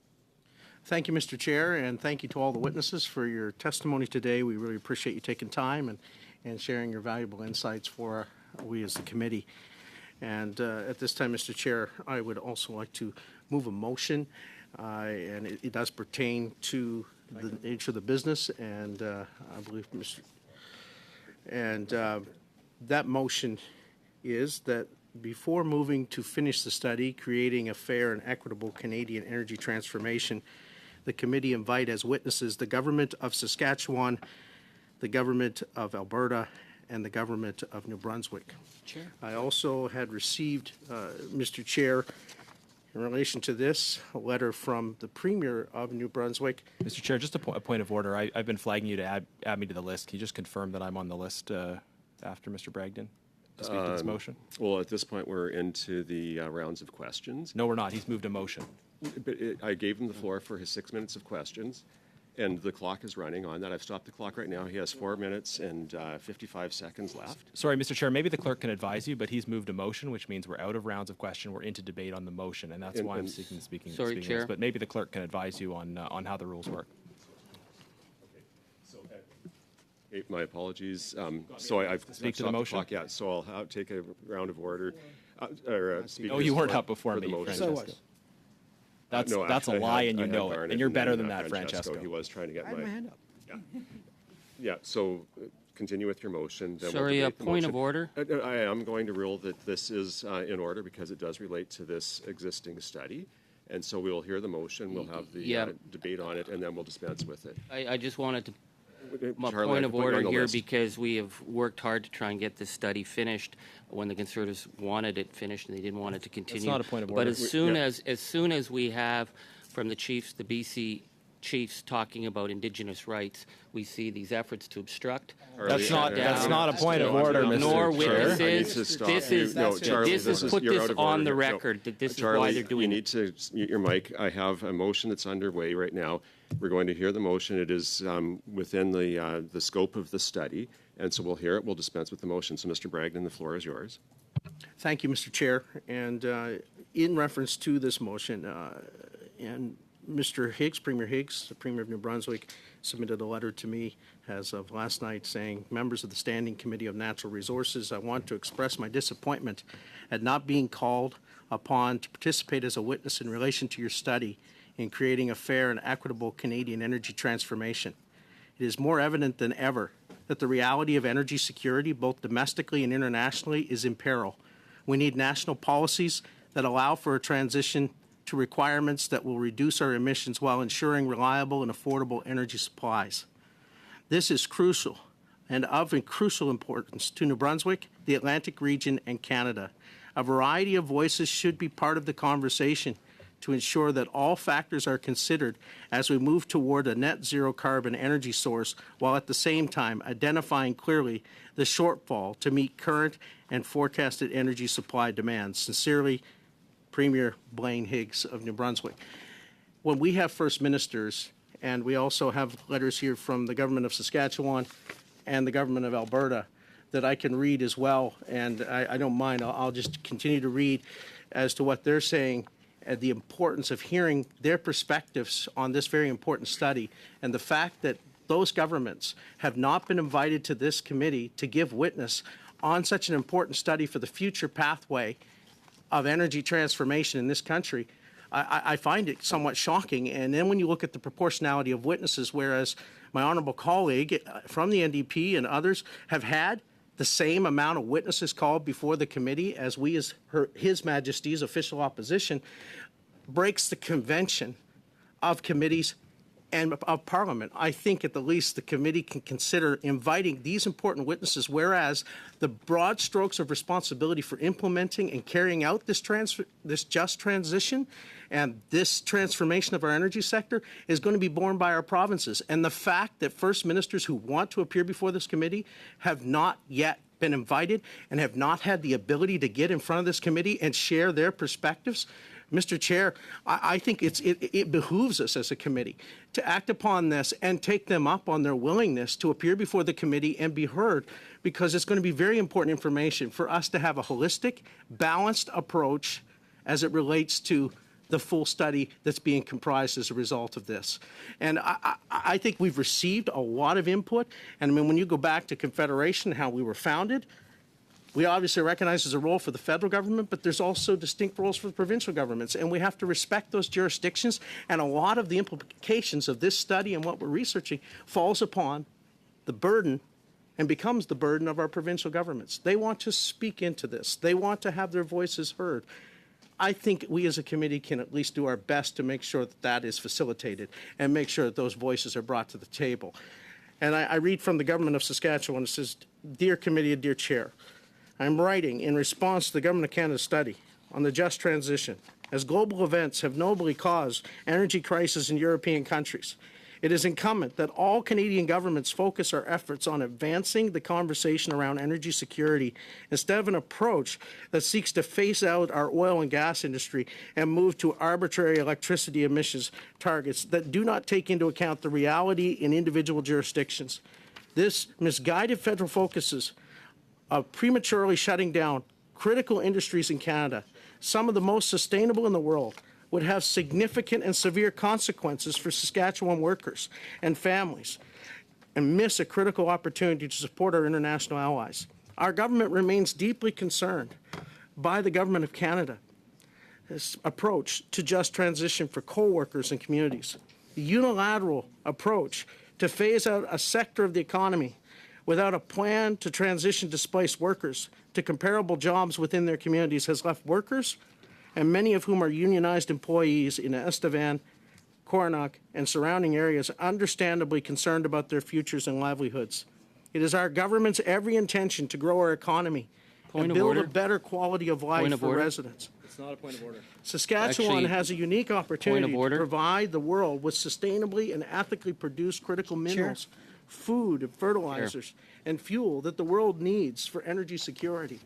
Thank you, Mr. Chair, and thank you to all the witnesses for your testimony today. We really appreciate you taking time and sharing your valuable insights for we as the committee. And at this time, Mr. Chair, I would also like to move a motion, and it does pertain to the nature of the business, and I believe that motion is that before moving to finish the study, creating a fair and equitable Canadian energy transformation, the committee invite as witnesses the government of Saskatchewan, the government of Alberta, and the government of New Brunswick. Chair. I also had received, Mr. Chair, in relation to this, a letter from the Premier of New Brunswick. Mr. Chair, just a point of order. I've been flagging you to add me to the list. Can you just confirm that I'm on the list after Mr. Bragdon to speak to this motion? Well, at this point, we're into the rounds of questions. No, we're not. He's moved a motion. But I gave him the floor for his 6 minutes of questions, and the clock is running on that. I've stopped the clock right now. He has 4 minutes and 55 seconds left. Sorry, Mr. Chair, maybe the clerk can advise you, but he's moved a motion, which means we're out of rounds of question. We're into debate on the motion, and that's why I'm seeking speaking. Sorry, speaking Chair. list. But maybe the clerk can advise you on how the rules work. Okay, my apologies. So I've Speak to the stopped motion? clock. Yeah, so I'll take a round of order. Oh, you weren't up before for the me, motion. Francesco. That's No, a actually, I lie, had- and you I had know it. Barnett And you're better then, than that, Francesco. Francesco. He was trying to get I had my hand up. Yeah, so continue with your motion. Then we'll Sorry, a debate the point of motion. order. I am going to rule that this is in order because it does relate to this existing study. And so we'll hear the motion, we'll have the Yeah. debate on it, and then we'll dispense with it. I just wanted to my Charlie, point I of can put you on order the here list. because we have worked hard to try and get this study finished when the Conservatives wanted it finished and they didn't want it to continue. not a point of But order. as soon as we have from the chiefs, the BC chiefs talking about Indigenous rights, we see these efforts to obstruct. That's not a point of No, order, no, Mr. Nor Chair. I need to witnesses. stop This you. is No, Charlie, this is put you're this out of on order the here. No. record that this is Charlie, why they're doing you it. need to mute your mic. I have a motion that's underway right now. We're going to hear the motion. It is within the scope of the study, and so we'll hear it. We'll dispense with the motion. So, Mr. Bragdon, the floor is yours. Thank you, Mr. Chair. And in reference to this motion, and Mr. Higgs, Premier Higgs, the Premier of New Brunswick, submitted a letter to me as of last night saying, members of the Standing Committee of Natural Resources, I want to express my disappointment at not being called upon to participate as a witness in relation to your study in creating a fair and equitable Canadian energy transformation. It is more evident than ever that the reality of energy security, both domestically and internationally, is in peril. We need national policies that allow for a transition to requirements that will reduce our emissions while ensuring reliable and affordable energy supplies. This is crucial and of crucial importance to New Brunswick, the Atlantic region, and Canada. A variety of voices should be part of the conversation to ensure that all factors are considered as we move toward a net zero carbon energy source, while at the same time identifying clearly the shortfall to meet current and forecasted energy supply demands. Sincerely, Premier Blaine Higgs of New Brunswick. When we have First Ministers, and we also have letters here from the Government of Saskatchewan and the Government of Alberta that I can read as well, and I don't mind, I'll just continue to read as to what they're saying, the importance of hearing their perspectives on this very important study, and the fact that those governments have not been invited to this committee to give witness on such an important study for the future pathway of energy transformation in this country. I find it somewhat shocking. And then when you look at the proportionality of witnesses, whereas my honourable colleague from the NDP and others have had the same amount of witnesses called before the committee as we as His Majesty's official opposition, breaks the convention of committees and of Parliament. I think at the least the committee can consider inviting these important witnesses, whereas the broad strokes of responsibility for implementing and carrying out this just transition and this transformation of our energy sector is going to be borne by our provinces. And the fact that First Ministers who want to appear before this committee have not yet been invited and have not had the ability to get in front of this committee and share their perspectives, Mr. Chair, I think it behooves us as a committee to act upon this and take them up on their willingness to appear before the committee and be heard, because it's going to be very important information for us to have a holistic, balanced approach as it relates to the full study that's being comprised as a result of this. And I think we've received a lot of input. And I mean, when you go back to Confederation, how we were founded, we obviously recognize there's a role for the federal government, but there's also distinct roles for the provincial governments, and we have to respect those jurisdictions. And a lot of the implications of this study and what we're researching falls upon the burden and becomes the burden of our provincial governments. They want to speak into this. They want to have their voices heard. I think we as a committee can at least do our best to make sure that that is facilitated and make sure that those voices are brought to the table. And I read from the Government of Saskatchewan, it says, "Dear Committee and dear Chair, I'm writing in response to the Government of Canada study on the just transition. As global events have nobly caused energy crises in European countries, it is incumbent that all Canadian governments focus our efforts on advancing the conversation around energy security instead of an approach that seeks to phase out our oil and gas industry and move to arbitrary electricity emissions targets that do not take into account the reality in individual jurisdictions. This misguided federal focuses of prematurely shutting down critical industries in Canada, some of the most sustainable in the world, would have significant and severe consequences for Saskatchewan workers and families and miss a critical opportunity to support our international allies. Our government remains deeply concerned by the Government of Canada's approach to just transition for coal workers and communities. The unilateral approach to phase out a sector of the economy without a plan to transition displaced workers to comparable jobs within their communities has left workers, and many of whom are unionized employees in Estevan, Coronach, and surrounding areas, understandably concerned about their futures and livelihoods. It is our government's every intention to grow our economy Point and of build order. a better quality of life Point of for order. residents. It's not a point of order. Saskatchewan Actually, has a unique opportunity to order. provide the world with sustainably and ethically produced critical minerals, food, and fertilizers, and fuel that the world needs for energy security,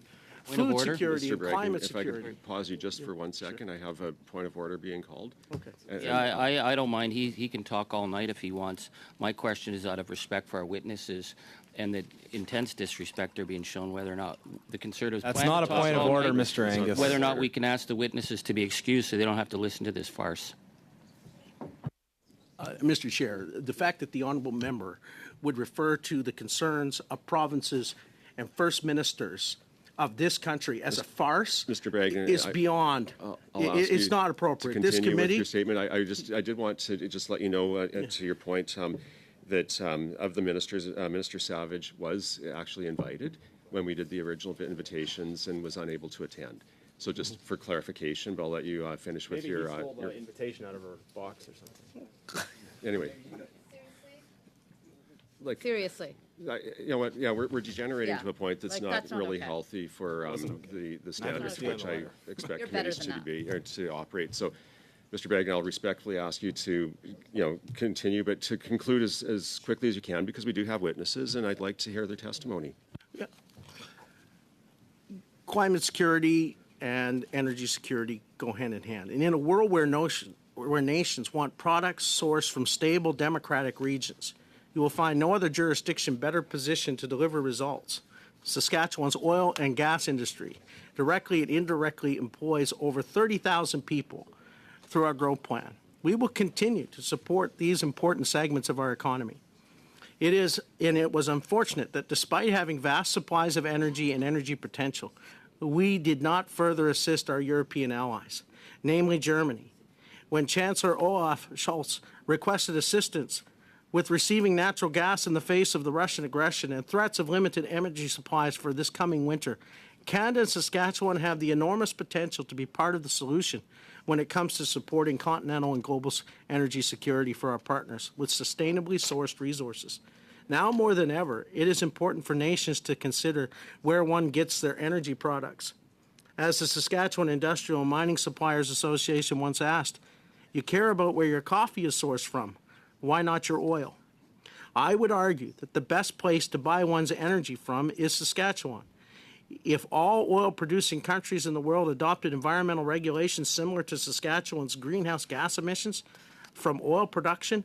Point of food order. security, Mr. and Bragdon, climate if I security. could pause you just for 1 second, I have a point of order being called. Okay. Yeah, I don't mind. He can talk all night if he wants. My question is out of respect for our witnesses and the intense disrespect they're being shown, whether or not the Conservatives That's plan not to a talk point of all order, night, Mr. Angus. whether or not we can ask the witnesses to be excused so they don't have to listen to this farce. Mr. Chair, the fact that the honourable member would refer to the concerns of provinces and first ministers of this country as a farce Mr. Bragdon, is beyond. I'll ask It's you not to appropriate. This continue with committee. your statement. I did want to just let you know, to your point, that of the ministers, Minister Savage was actually invited when we did the original invitations and was unable to attend. So just for clarification, but I'll let you finish with Maybe your. he stole the invitation out of her box or something. Anyway, like Seriously. you know what? Yeah, we're degenerating Yeah. to a point that's Like, not that's not really okay. healthy for the standards to okay. which I expect You're better committees than to that. be or to operate. So, Mr. Bragdon, I'll respectfully ask you to continue, but to conclude as quickly as you can because we do have witnesses, and I'd like to hear their testimony. Climate security and energy security go hand in hand. And in a world where nations want products sourced from stable democratic regions, you will find no other jurisdiction better positioned to deliver results. Saskatchewan's oil and gas industry directly and indirectly employs over 30,000 people through our growth plan. We will continue to support these important segments of our economy. It was unfortunate that despite having vast supplies of energy and energy potential, we did not further assist our European allies, namely Germany, when Chancellor Olaf Scholz requested assistance with receiving natural gas in the face of the Russian aggression and threats of limited energy supplies for this coming winter. Canada and Saskatchewan have the enormous potential to be part of the solution when it comes to supporting continental and global energy security for our partners with sustainably sourced resources. Now more than ever, it is important for nations to consider where one gets their energy products. As the Saskatchewan Industrial and Mining Suppliers Association once asked, you care about where your coffee is sourced from. Why not your oil? I would argue that the best place to buy one's energy from is Saskatchewan. If all oil-producing countries in the world adopted environmental regulations similar to Saskatchewan's greenhouse gas emissions from oil production,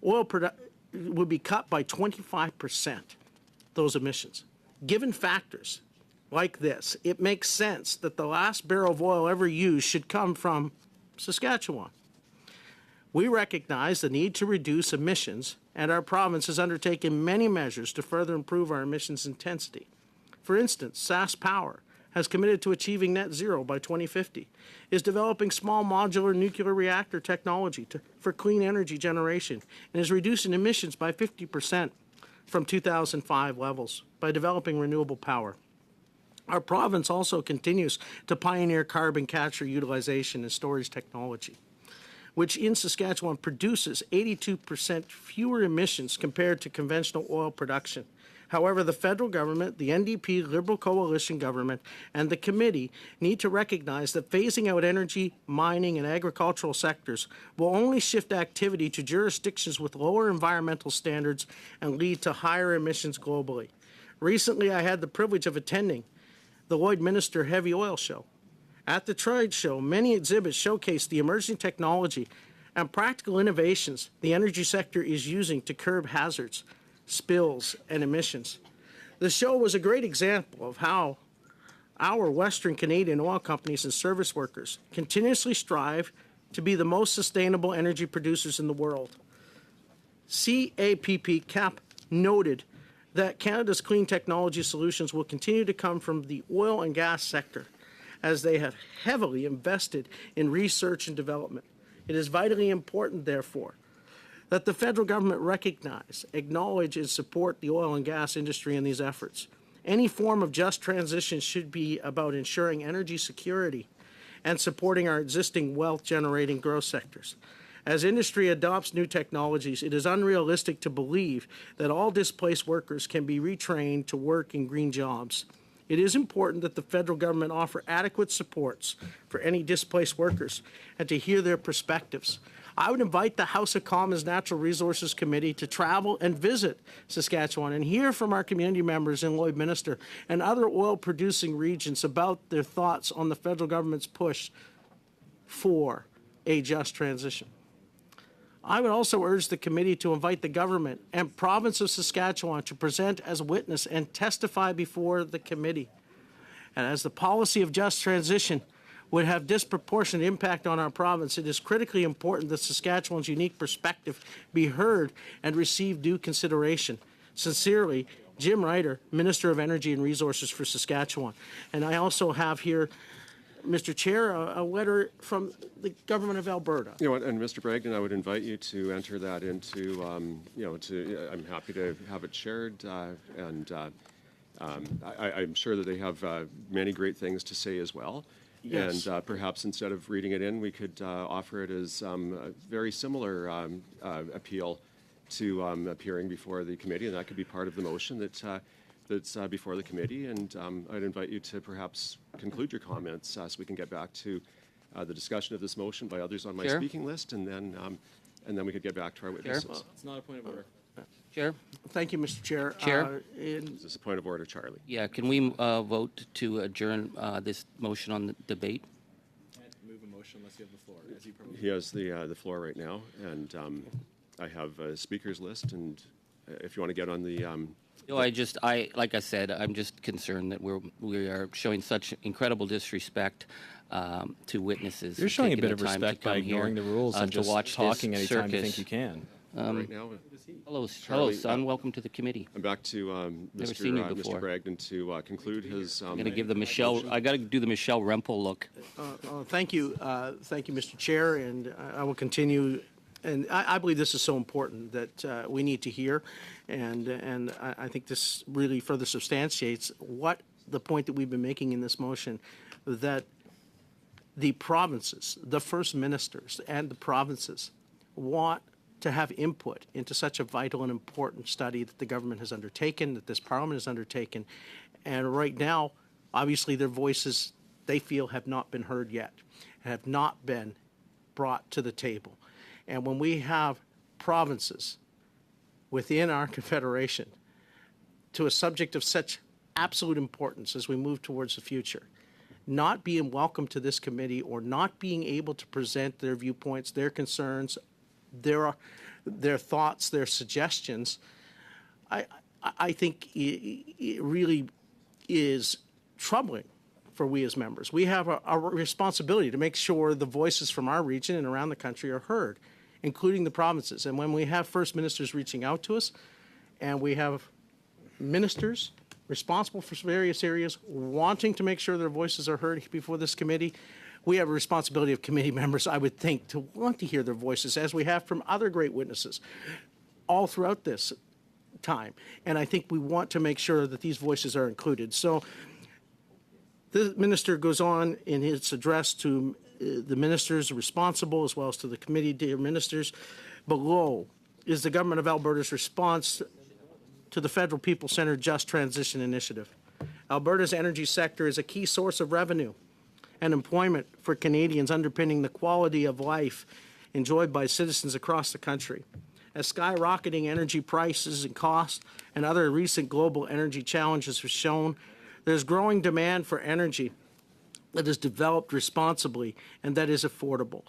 would be cut by 25%, those emissions. Given factors like this, it makes sense that the last barrel of oil ever used should come from Saskatchewan. We recognize the need to reduce emissions, and our province has undertaken many measures to further improve our emissions intensity. For instance, SaskPower has committed to achieving net zero by 2050, is developing small modular nuclear reactor technology for clean energy generation, and is reducing emissions by 50% from 2005 levels by developing renewable power. Our province also continues to pioneer carbon capture, utilization, and storage technology, which in Saskatchewan produces 82% fewer emissions compared to conventional oil production. However, the federal government, the NDP Liberal Coalition government, and the committee need to recognize that phasing out energy, mining, and agricultural sectors will only shift activity to jurisdictions with lower environmental standards and lead to higher emissions globally. Recently, I had the privilege of attending the Lloydminster Heavy Oil Show. At the trade show, many exhibits showcase the emerging technology and practical innovations the energy sector is using to curb hazards, spills, and emissions. The show was a great example of how our Western Canadian oil companies and service workers continuously strive to be the most sustainable energy producers in the world. CAPP noted that Canada's clean technology solutions will continue to come from the oil and gas sector, as they have heavily invested in research and development. It is vitally important, therefore, that the federal government recognize, acknowledge, and support the oil and gas industry in these efforts. Any form of just transition should be about ensuring energy security and supporting our existing wealth-generating growth sectors. As industry adopts new technologies, it is unrealistic to believe that all displaced workers can be retrained to work in green jobs. It is important that the federal government offer adequate supports for any displaced workers and to hear their perspectives. I would invite the House of Commons Natural Resources Committee to travel and visit Saskatchewan and hear from our community members in Lloydminster and other oil-producing regions about their thoughts on the federal government's push for a just transition. I would also urge the committee to invite the government and province of Saskatchewan to present as witness and testify before the committee. And as the policy of just transition would have disproportionate impact on our province, it is critically important that Saskatchewan's unique perspective be heard and receive due consideration. Sincerely, Jim Ryder, Minister of Energy and Resources for Saskatchewan. And I also have here, Mr. Chair, a letter from the government of Alberta. You know what, and Mr. Bragdon, I would invite you to enter that into, I'm happy to have it shared, I'm sure that they have many great things to say as well. Yes. And perhaps instead of reading it in, we could offer it as a very similar appeal to appearing before the committee, and that could be part of the motion that's before the committee. And I'd invite you to perhaps conclude your comments so we can get back to the discussion of this motion by others on my Chair? speaking list, and then we could get back to our witnesses. It's not a point of order. Chair? Thank you, Mr. Chair. Chair? Is this a point of order, Charlie? Yeah, can we vote to adjourn this motion on the debate? Can't move a motion unless you have the floor, as you He has the floor right now, and I have a speakers list, and if you want to get on the No, like I said, I'm just concerned that we are showing such incredible disrespect to witnesses. You're showing a taking bit the of time to respect by come here, ignoring the rules and to just watch talking this anytime you circus. think you can. right now. Hello, Charlie, son. Welcome to the committee. I'm back to Never seen you Mr. before. Bragdon to conclude his. I'm going to give the Michelle. I got to do the Michelle Rempel look. Thank you, Mr. Chair, and I will continue. And I believe this is so important that we need to hear, and I think this really further substantiates what the point that we've been making in this motion, that the provinces, the first ministers, and the provinces want to have input into such a vital and important study that the government has undertaken, that this parliament has undertaken, and right now, obviously, their voices, they feel, have not been heard yet, have not been brought to the table. And when we have provinces within our confederation to a subject of such absolute importance as we move towards the future, not being welcome to this committee or not being able to present their viewpoints, their concerns, their thoughts, their suggestions, I think it really is troubling for we as members. We have a responsibility to make sure the voices from our region and around the country are heard, including the provinces. And when we have first ministers reaching out to us, and we have ministers responsible for various areas wanting to make sure their voices are heard before this committee, we have a responsibility of committee members, I would think, to want to hear their voices, as we have from other great witnesses all throughout this time. And I think we want to make sure that these voices are included. So the minister goes on in his address to the ministers responsible, as well as to the committee, dear ministers. Below is the Government of Alberta's response to the Federal People-Centered Just Transition Initiative. Alberta's energy sector is a key source of revenue and employment for Canadians, underpinning the quality of life enjoyed by citizens across the country. As skyrocketing energy prices and costs and other recent global energy challenges have shown, there's growing demand for energy that is developed responsibly and that is affordable.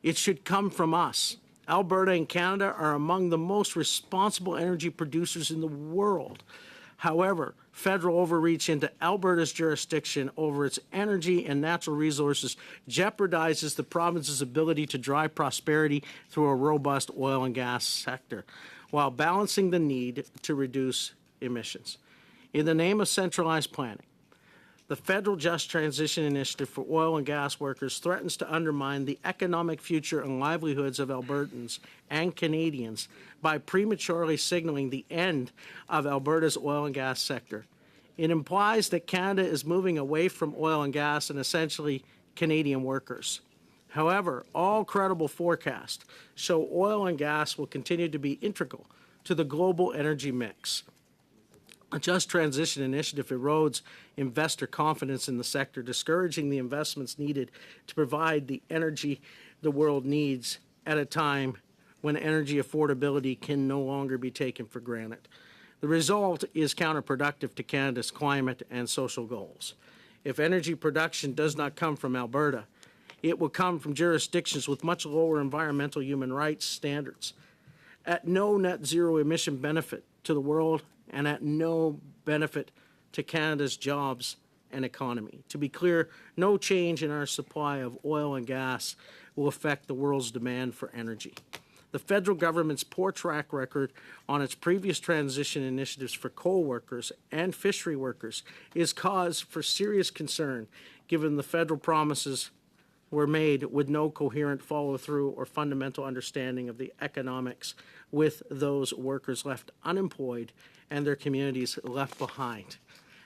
It should come from us. Alberta and Canada are among the most responsible energy producers in the world. However, federal overreach into Alberta's jurisdiction over its energy and natural resources jeopardizes the province's ability to drive prosperity through a robust oil and gas sector, while balancing the need to reduce emissions. In the name of centralized planning, The federal Just Transition Initiative for oil and gas workers threatens to undermine the economic future and livelihoods of Albertans and Canadians by prematurely signaling the end of Alberta's oil and gas sector. It implies that Canada is moving away from oil and gas and essentially Canadian workers. However, all credible forecasts show oil and gas will continue to be integral to the global energy mix. A Just Transition Initiative erodes investor confidence in the sector, discouraging the investments needed to provide the energy the world needs at a time when energy affordability can no longer be taken for granted. The result is counterproductive to Canada's climate and social goals. If energy production does not come from Alberta, it will come from jurisdictions with much lower environmental human rights standards, at no net zero emission benefit to the world and at no benefit to Canada's jobs and economy. To be clear, no change in our supply of oil and gas will affect the world's demand for energy. The federal government's poor track record on its previous transition initiatives for coal workers and fishery workers is cause for serious concern, given the federal promises were made with no coherent follow-through or fundamental understanding of the economics, with those workers left unemployed and their communities left behind.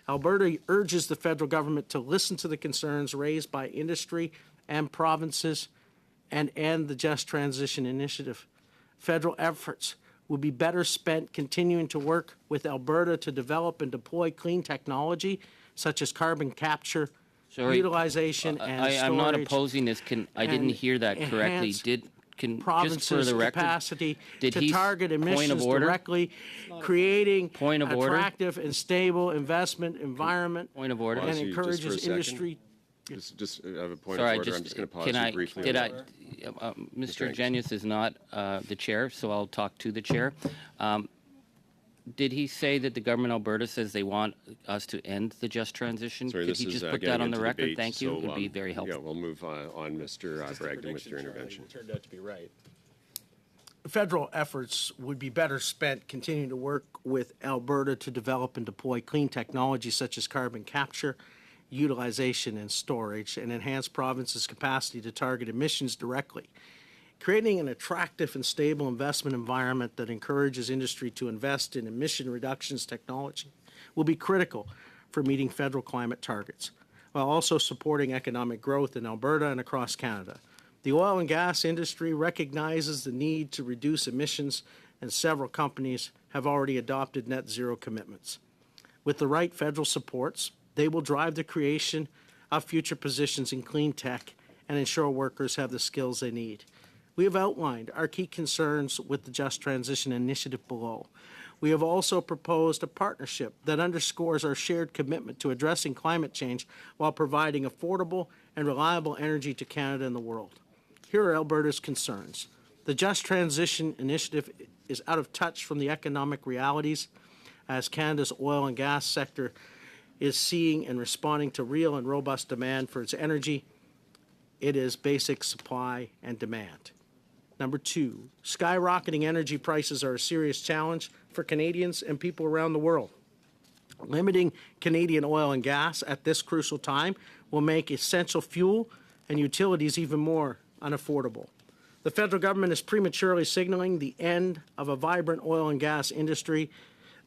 Alberta urges the federal government to listen to the concerns raised by industry and provinces and end the Just Transition Initiative. Federal efforts would be better spent continuing to work with Alberta to develop and deploy clean technology such as carbon capture, utilization, and storage. I'm not opposing this. I didn't hear that correctly. Just for the record, capacity did to he target point of emissions order? Directly, creating Point of order? attractive and stable investment environment, Point of order. and Pause you just for a encourages second. industry. Just I have a point Sorry, of order. I'm just going to pause can you I, briefly. did on I, that. Mr. Thanks. Genius is not the chair, so I'll talk to the chair. Did he say that the government of Alberta says they want us to end the Just Transition? Sorry, Could this he is just put getting that on the into record? debate, Thank you. so, It would be very helpful. Yeah, we'll move on, Mr. Bragdon, with your intervention. It turned out to be right. Federal efforts would be better spent continuing to work with Alberta to develop and deploy clean technologies such as carbon capture, utilization, and storage, and enhance provinces' capacity to target emissions directly. Creating an attractive and stable investment environment that encourages industry to invest in emission reductions technology will be critical for meeting federal climate targets, while also supporting economic growth in Alberta and across Canada. The oil and gas industry recognizes the need to reduce emissions, and several companies have already adopted net zero commitments. With the right federal supports, they will drive the creation of future positions in clean tech and ensure workers have the skills they need. We have outlined our key concerns with the Just Transition Initiative below. We have also proposed a partnership that underscores our shared commitment to addressing climate change while providing affordable and reliable energy to Canada and the world. Here are Alberta's concerns. The Just Transition Initiative is out of touch from the economic realities as Canada's oil and gas sector is seeing and responding to real and robust demand for its energy. It is basic supply and demand. Number two, skyrocketing energy prices are a serious challenge for Canadians and people around the world. Limiting Canadian oil and gas at this crucial time will make essential fuel and utilities even more unaffordable. The federal government is prematurely signaling the end of a vibrant oil and gas industry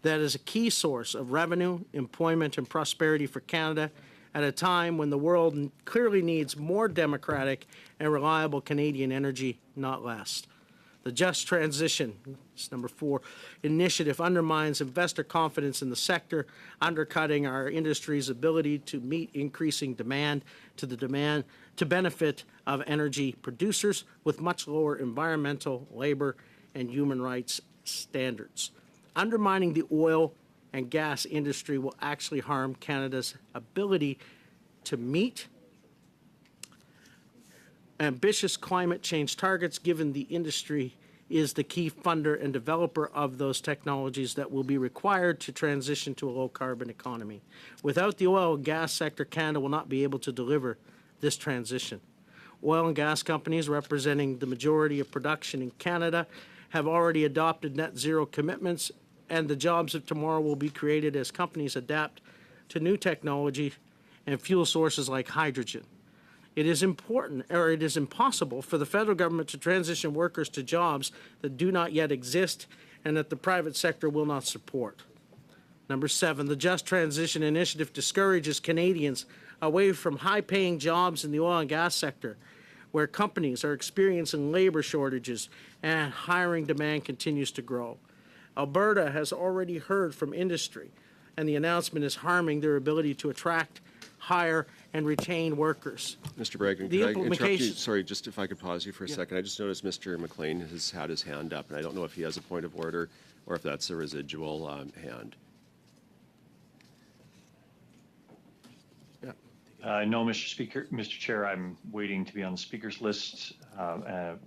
that is a key source of revenue, employment, and prosperity for Canada at a time when the world clearly needs more democratic and reliable Canadian energy, not less. The Just Transition, number 4, initiative undermines investor confidence in the sector, undercutting our industry's ability to meet increasing demand to benefit of energy producers with much lower environmental, labor, and human rights standards. Undermining the oil and gas industry will actually harm Canada's ability to meet ambitious climate change targets, given the industry is the key funder and developer of those technologies that will be required to transition to a low-carbon economy. Without the oil and gas sector, Canada will not be able to deliver this transition. Oil and gas companies representing the majority of production in Canada have already adopted net zero commitments, and the jobs of tomorrow will be created as companies adapt to new technology and fuel sources like hydrogen. It is important, or it is impossible for the federal government to transition workers to jobs that do not yet exist and that the private sector will not support. Number 7, the Just Transition Initiative discourages Canadians away from high-paying jobs in the oil and gas sector, where companies are experiencing labor shortages and hiring demand continues to grow. Alberta has already heard from industry, and the announcement is harming their ability to attract, hire, and retain workers. Mr. Bragdon, The could I interrupt you? implications- Sorry, just if I could pause you for a second. I just noticed Mr. McLean has had his hand up, and I don't know if he has a point of order or if that's a residual hand. No, Mr. Speaker, Mr. Chair, I'm waiting to be on the speaker's list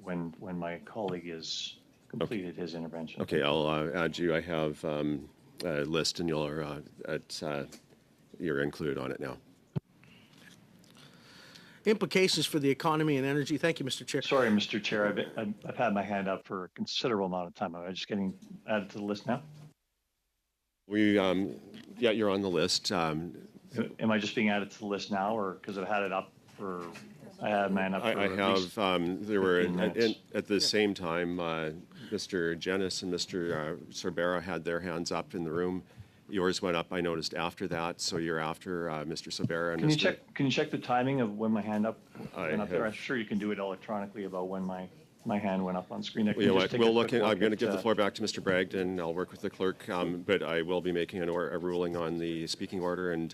when my colleague has completed his intervention. Okay, I'll add you. I have a list, and you're included on it now. Implications for the economy and energy. Thank you, Mr. Chair. Sorry, Mr. Chair, I've had my hand up for a considerable amount of time. Am I just getting added to the list now? Yeah, you're on the list. Am I just being added to the list now, or because I've had it up for? I had mine up for I at least have. There were 15 minutes. at the same time. Mr. Jennis and Mr. Sorbera had their hands up in the room. Yours went up, I noticed, after that. So you're after Mr. Sorbera and Mr. Can you check the timing of when my hand went up there? have- I'm sure you can do it electronically about when my hand went up on screen. You know what? We'll look. I'm going to give the floor back to Mr. Bragdon. I'll work with the clerk, but I will be making a ruling on the speaking order, and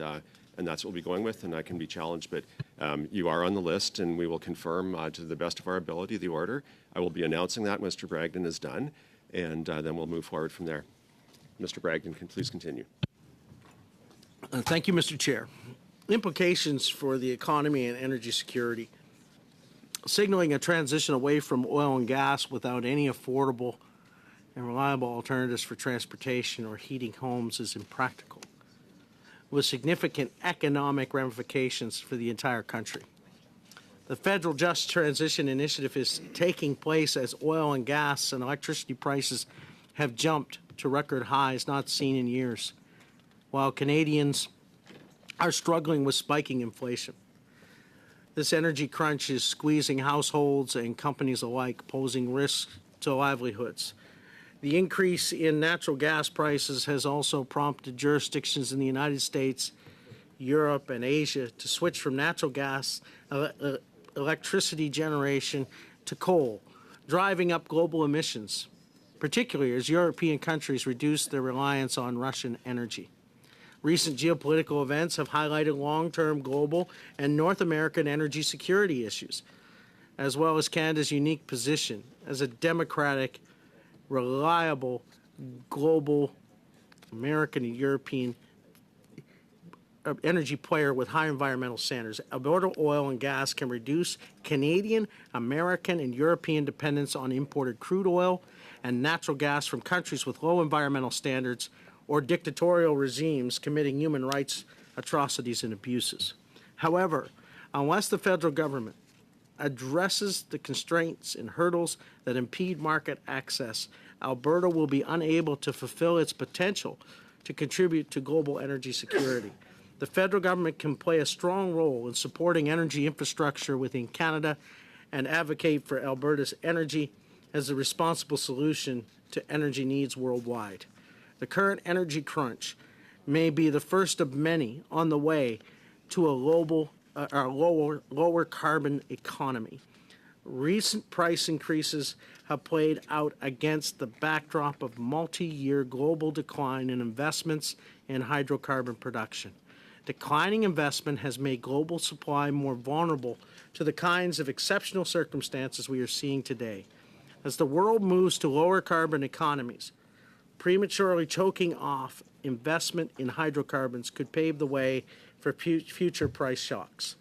that's what we'll be going with. And I can be challenged, but you are on the list, and we will confirm to the best of our ability the order. I will be announcing that Mr. Bragdon is done, and then we'll move forward from there. Mr. Bragdon, can please continue. Thank you, Mr. Chair. Implications for the economy and energy security. Signaling a transition away from oil and gas without any affordable and reliable alternatives for transportation or heating homes is impractical, with significant economic ramifications for the entire country. The Federal Just Transition Initiative is taking place as oil and gas and electricity prices have jumped to record highs not seen in years, while Canadians are struggling with spiking inflation. This energy crunch is squeezing households and companies alike, posing risks to livelihoods. The increase in natural gas prices has also prompted jurisdictions in the United States, Europe, and Asia to switch from natural gas electricity generation to coal, driving up global emissions, particularly as European countries reduce their reliance on Russian energy. Recent geopolitical events have highlighted long-term global and North American energy security issues, as well as Canada's unique position as a democratic, reliable, global, American and European energy player with high environmental standards. Alberta Oil and Gas can reduce Canadian, American, and European dependence on imported crude oil and natural gas from countries with low environmental standards or dictatorial regimes committing human rights atrocities and abuses. However, unless the federal government addresses the constraints and hurdles that impede market access, Alberta will be unable to fulfill its potential to contribute to global energy security. The federal government can play a strong role in supporting energy infrastructure within Canada and advocate for Alberta's energy as a responsible solution to energy needs worldwide. The current energy crunch may be the first of many on the way to a lower carbon economy. Recent price increases have played out against the backdrop of multi-year global decline in investments in hydrocarbon production. Declining investment has made global supply more vulnerable to the kinds of exceptional circumstances we are seeing today. As the world moves to lower carbon economies, prematurely choking off investment in hydrocarbons could pave the way for future price shocks.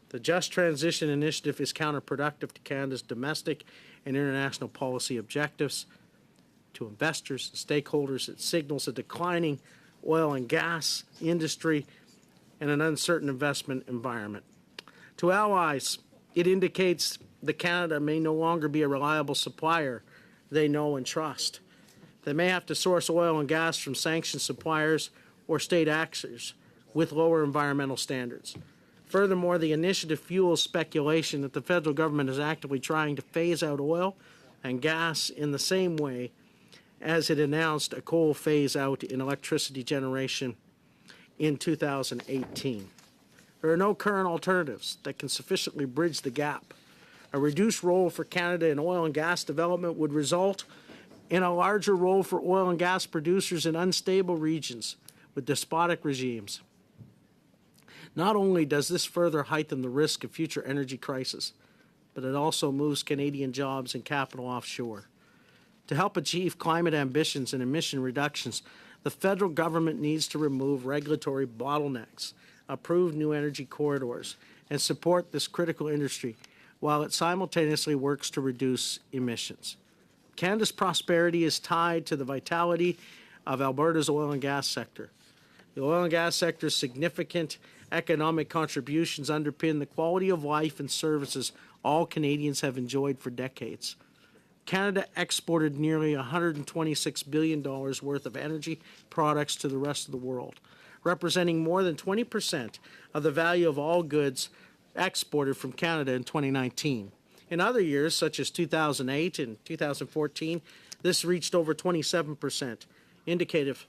The Just Transition Initiative is counterproductive to Canada's domestic and international policy objectives. To investors and stakeholders, it signals a declining oil and gas industry and an uncertain investment environment. To allies, it indicates that Canada may no longer be a reliable supplier they know and trust. They may have to source oil and gas from sanctioned suppliers or state actors with lower environmental standards. Furthermore, the initiative fuels speculation that the federal government is actively trying to phase out oil and gas in the same way as it announced a coal phase out in electricity generation in 2018. There are no current alternatives that can sufficiently bridge the gap. A reduced role for Canada in oil and gas development would result in a larger role for oil and gas producers in unstable regions with despotic regimes. Not only does this further heighten the risk of future energy crisis, but it also moves Canadian jobs and capital offshore. To help achieve climate ambitions and emission reductions, the federal government needs to remove regulatory bottlenecks, approve new energy corridors, and support this critical industry while it simultaneously works to reduce emissions. Canada's prosperity is tied to the vitality of Alberta's oil and gas sector. The oil and gas sector's significant economic contributions underpin the quality of life and services all Canadians have enjoyed for decades. Canada exported nearly $126 billion worth of energy products to the rest of the world, representing more than 20% of the value of all goods exported from Canada in 2019. In other years, such as 2008 and 2014, this reached over 27%, indicative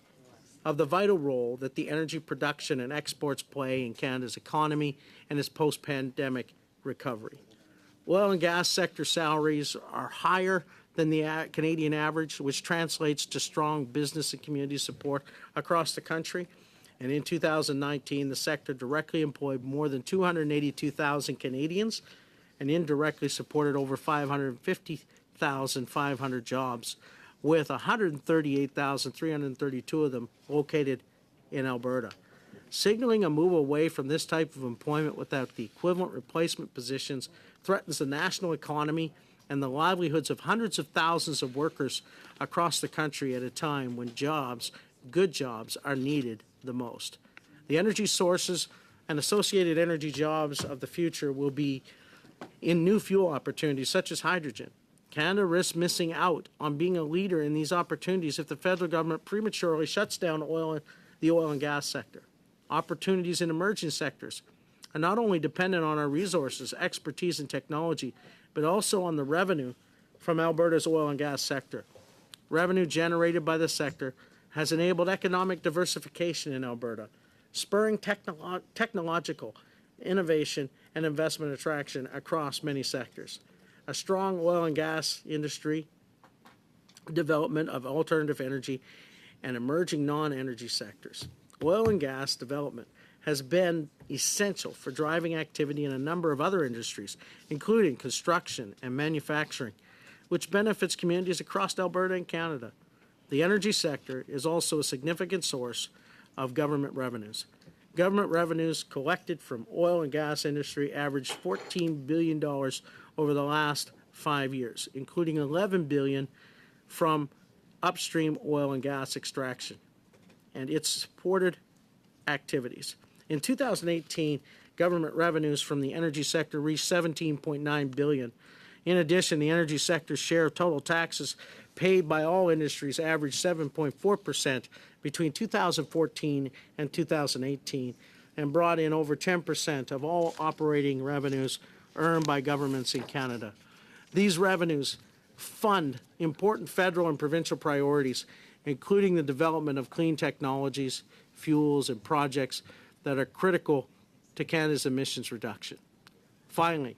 of the vital role that the energy production and exports play in Canada's economy and its post-pandemic recovery. Oil and gas sector salaries are higher than the Canadian average, which translates to strong business and community support across the country. And in 2019, the sector directly employed more than 282,000 Canadians and indirectly supported over 550,500 jobs, with 138,332 of them located in Alberta. Signaling a move away from this type of employment without the equivalent replacement positions threatens the national economy and the livelihoods of hundreds of thousands of workers across the country at a time when jobs, good jobs, are needed the most. The energy sources and associated energy jobs of the future will be in new fuel opportunities such as hydrogen. Canada risks missing out on being a leader in these opportunities if the federal government prematurely shuts down the oil and gas sector. Opportunities in emerging sectors are not only dependent on our resources, expertise, and technology, but also on the revenue from Alberta's oil and gas sector. Revenue generated by the sector has enabled economic diversification in Alberta, spurring technological innovation and investment attraction across many sectors. A strong oil and gas industry, development of alternative energy, and emerging non-energy sectors. Oil and gas development has been essential for driving activity in a number of other industries, including construction and manufacturing, which benefits communities across Alberta and Canada. The energy sector is also a significant source of government revenues. Government revenues collected from oil and gas industry averaged $14 billion over the last 5 years, including $11 billion from upstream oil and gas extraction and its supported activities. In 2018, government revenues from the energy sector reached $17.9 billion. In addition, the energy sector's share of total taxes paid by all industries averaged 7.4% between 2014 and 2018 and brought in over 10% of all operating revenues earned by governments in Canada. These revenues fund important federal and provincial priorities, including the development of clean technologies, fuels, and projects that are critical to Canada's emissions reduction. Finally,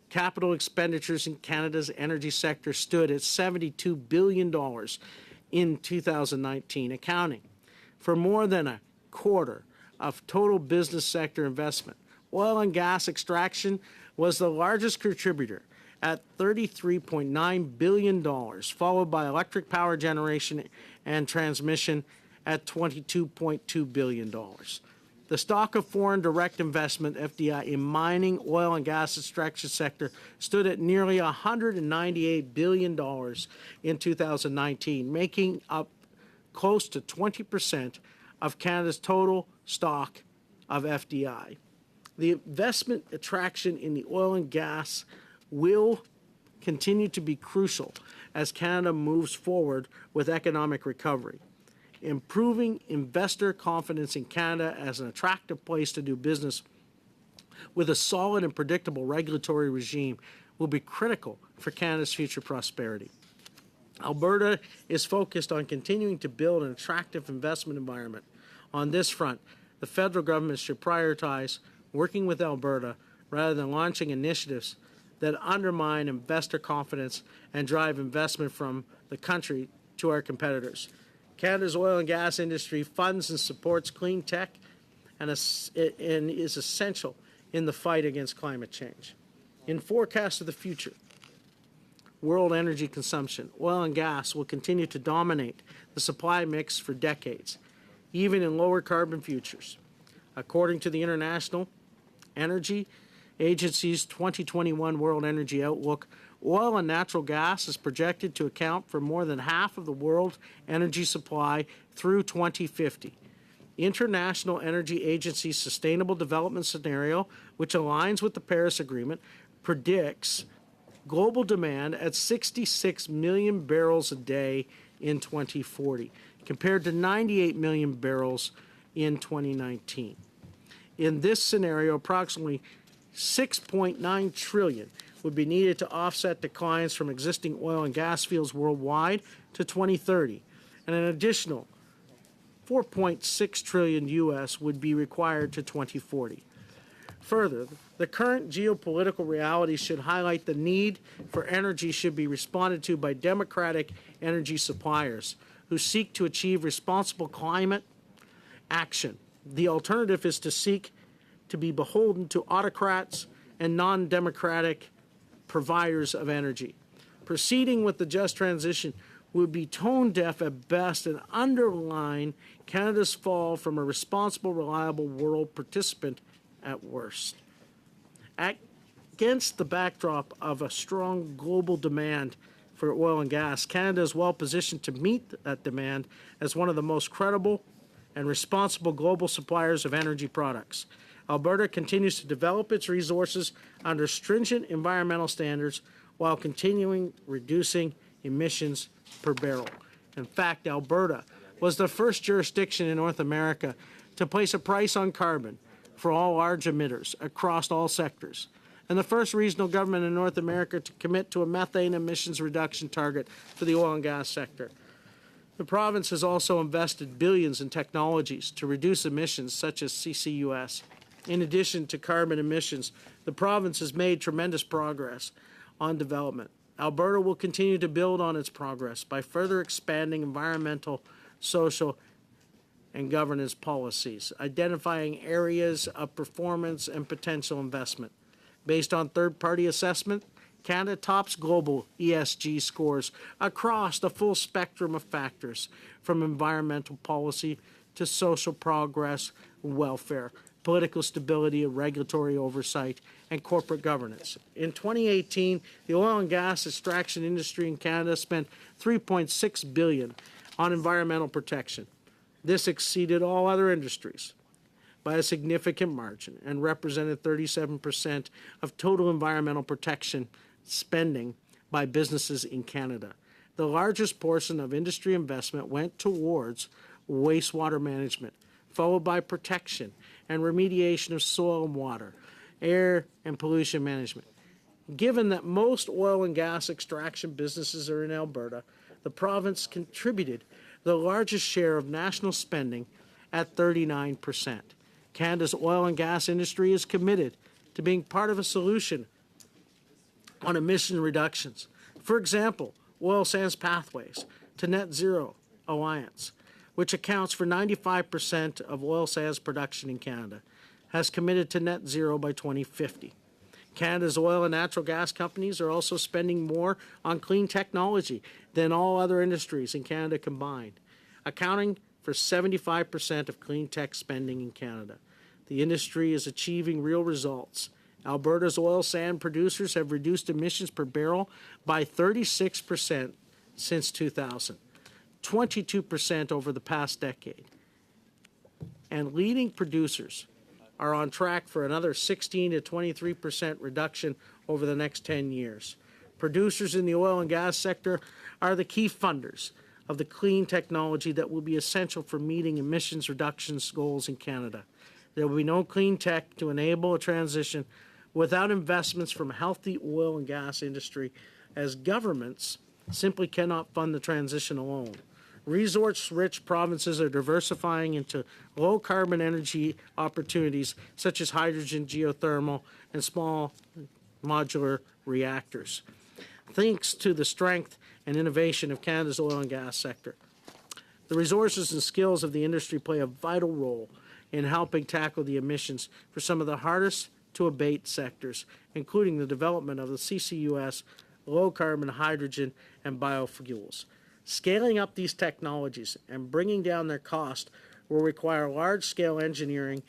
capital expenditures in Canada's energy sector stood at $72 billion in 2019, accounting for more than a quarter of total business sector investment. Oil and gas extraction was the largest contributor at $33.9 billion, followed by electric power generation and transmission at $22.2 billion. The stock of foreign direct investment, FDI, in mining, oil, and gas extraction sector stood at nearly $198 billion in 2019, making up close to 20% of Canada's total stock of FDI. The investment attraction in the oil and gas will continue to be crucial as Canada moves forward with economic recovery. improving investor confidence in Canada as an attractive place to do business with a solid and predictable regulatory regime will be critical for Canada's future prosperity. Alberta is focused on continuing to build an attractive investment environment. On this front, the federal government should prioritize working with Alberta rather than launching initiatives that undermine investor confidence and drive investment from the country to our competitors. Canada's oil and gas industry funds and supports clean tech and is essential in the fight against climate change. In forecast of the future, world energy consumption, oil and gas will continue to dominate the supply mix for decades, even in lower carbon futures. According to the International Energy Agency's 2021 World Energy Outlook, oil and natural gas is projected to account for more than half of the world's energy supply through 2050. International Energy Agency's Sustainable Development Scenario, which aligns with the Paris Agreement, predicts global demand at 66 million barrels a day in 2040, compared to 98 million barrels in 2019. In this scenario, approximately 6.9 trillion would be needed to offset declines from existing oil and gas fields worldwide to 2030, and an additional 4.6 trillion US would be required to 2040. Further, the current geopolitical realities should highlight the need for energy should be responded to by democratic energy suppliers who seek to achieve responsible climate action. The alternative is to seek to be beholden to autocrats and non-democratic providers of energy. Proceeding with the just transition would be tone deaf at best and underline Canada's fall from a responsible, reliable world participant at worst. Against the backdrop of a strong global demand for oil and gas, Canada is well positioned to meet that demand as one of the most credible and responsible global suppliers of energy products. Alberta continues to develop its resources under stringent environmental standards while continuing reducing emissions per barrel. In fact, Alberta was the first jurisdiction in North America to place a price on carbon for all large emitters across all sectors, and the first regional government in North America to commit to a methane emissions reduction target for the oil and gas sector. The province has also invested billions in technologies to reduce emissions such as CCUS. In addition to carbon emissions, the province has made tremendous progress on development. Alberta will continue to build on its progress by further expanding environmental, social, and governance policies, identifying areas of performance and potential investment. Based on third-party assessment, Canada tops global ESG scores across the full spectrum of factors, from environmental policy to social progress, welfare, political stability, regulatory oversight, and corporate governance. In 2018, the oil and gas extraction industry in Canada spent $3.6 billion on environmental protection. This exceeded all other industries by a significant margin and represented 37% of total environmental protection spending by businesses in Canada. The largest portion of industry investment went towards wastewater management, followed by protection and remediation of soil and water, air and pollution management. Given that most oil and gas extraction businesses are in Alberta, the province contributed the largest share of national spending at 39%. Canada's oil and gas industry is committed to being part of a solution on emission reductions. For example, Oil Sands Pathways to Net Zero Alliance, which accounts for 95% of oil sands production in Canada, has committed to net zero by 2050. Canada's oil and natural gas companies are also spending more on clean technology than all other industries in Canada combined, accounting for 75% of clean tech spending in Canada. The industry is achieving real results. Alberta's oil sand producers have reduced emissions per barrel by 36% since 2000, 22% over the past decade. And leading producers are on track for another 16 to 23% reduction over the next 10 years. Producers in the oil and gas sector are the key funders of the clean technology that will be essential for meeting emissions reductions goals in Canada. There will be no clean tech to enable a transition without investments from a healthy oil and gas industry, as governments simply cannot fund the transition alone. Resource-rich provinces are diversifying into low-carbon energy opportunities such as hydrogen, geothermal, and small modular reactors, thanks to the strength and innovation of Canada's oil and gas sector. The resources and skills of the industry play a vital role in helping tackle the emissions for some of the hardest to abate sectors, including the development of the CCUS, low-carbon hydrogen, and biofuels. Scaling up these technologies and bringing down their cost will require large-scale engineering,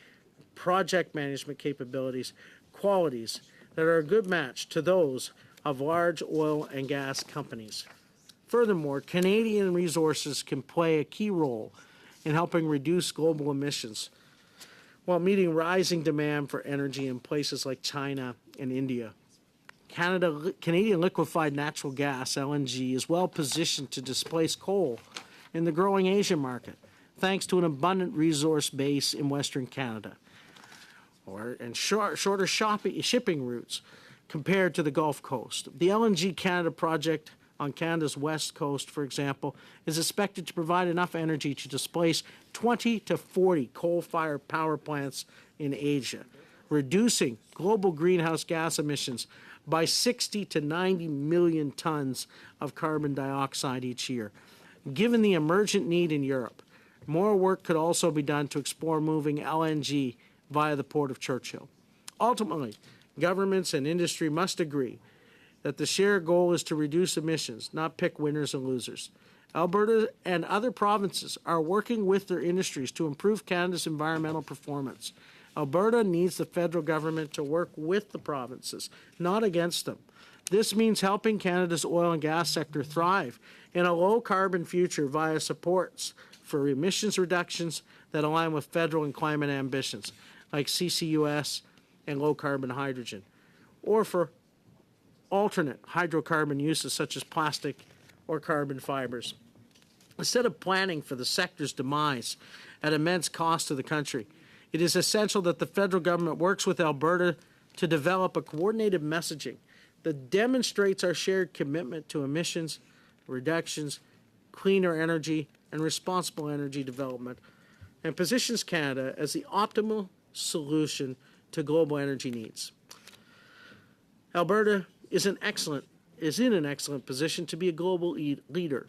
project management capabilities, qualities that are a good match to those of large oil and gas companies. Furthermore, Canadian resources can play a key role in helping reduce global emissions while meeting rising demand for energy in places like China and India. Canadian liquefied natural gas, LNG, is well positioned to displace coal in the growing Asian market, thanks to an abundant resource base in Western Canada, and shorter shipping routes compared to the Gulf Coast. The LNG Canada project on Canada's west coast, for example, is expected to provide enough energy to displace 20 to 40 coal-fired power plants in Asia, reducing global greenhouse gas emissions by 60 to 90 million tons of carbon dioxide each year. Given the emergent need in Europe, more work could also be done to explore moving LNG via the Port of Churchill. Ultimately, governments and industry must agree that the shared goal is to reduce emissions, not pick winners and losers. Alberta and other provinces are working with their industries to improve Canada's environmental performance. Alberta needs the federal government to work with the provinces, not against them. This means helping Canada's oil and gas sector thrive in a low-carbon future via supports for emissions reductions that align with federal and climate ambitions, like CCUS and low-carbon hydrogen, or for alternate hydrocarbon uses such as plastic or carbon fibers. Instead of planning for the sector's demise at immense cost to the country, it is essential that the federal government works with Alberta to develop a coordinated messaging that demonstrates our shared commitment to emissions reductions, cleaner energy, and responsible energy development, and positions Canada as the optimal solution to global energy needs. Alberta is in an excellent position to be a global leader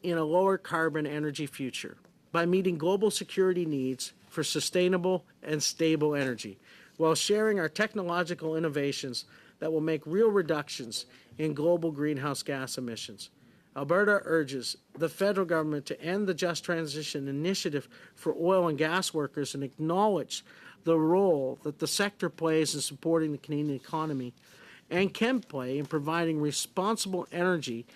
in a lower carbon energy future by meeting global security needs for sustainable and stable energy, while sharing our technological innovations that will make real reductions in global greenhouse gas emissions. Alberta urges the federal government to end the Just Transition Initiative for oil and gas workers and acknowledge the role that the sector plays in supporting the Canadian economy and can play in providing responsible energy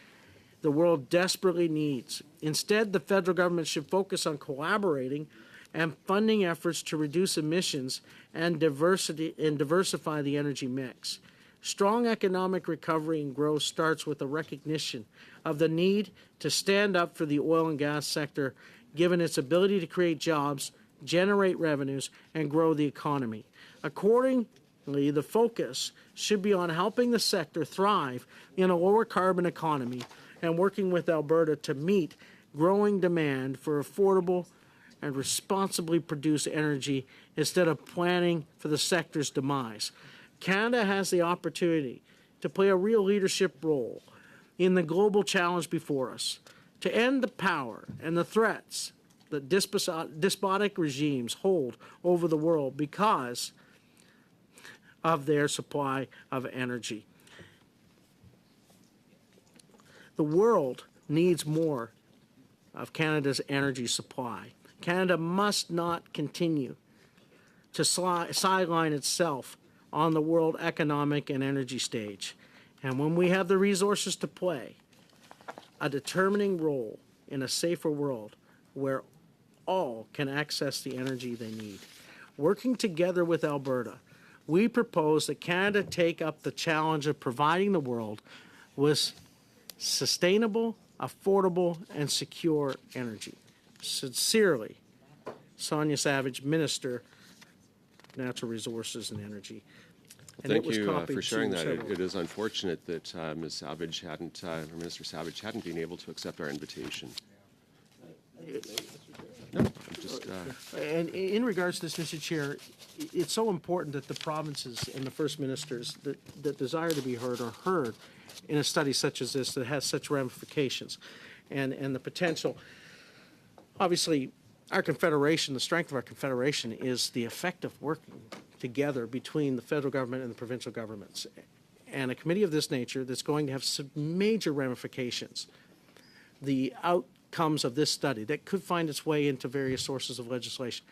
the world desperately needs. Instead, the federal government should focus on collaborating and funding efforts to reduce emissions and diversify the energy mix. Strong economic recovery and growth starts with a recognition of the need to stand up for the oil and gas sector, given its ability to create jobs, generate revenues, and grow the economy. Accordingly, the focus should be on helping the sector thrive in a lower carbon economy and working with Alberta to meet growing demand for affordable and responsibly produced energy instead of planning for the sector's demise. Canada has the opportunity to play a real leadership role in the global challenge before us, to end the power and the threats that despotic regimes hold over the world because of their supply of energy. The world needs more of Canada's energy supply. Canada must not continue to sideline itself on the world economic and energy stage. And when we have the resources to play a determining role in a safer world where all can access the energy they need. Working together with Alberta, we propose that Canada take up the challenge of providing the world with sustainable, affordable, and secure energy. Sincerely, Sonia Savage, Minister, Natural Resources and Energy. And it Thank was you copied for sharing to that. several- It is unfortunate that Ms. Savage hadn't, or Minister Savage hadn't been able to accept our invitation. No, I'm just, And in regards to this, Mr. Chair, it's so important that the provinces and the first ministers that desire to be heard are heard in a study such as this that has such ramifications and the potential. Obviously, our confederation, the strength of our confederation is the effect of working together between the federal government and the provincial governments. And a committee of this nature that's going to have some major ramifications, the outcomes of this study that could find its way into various sources of legislation,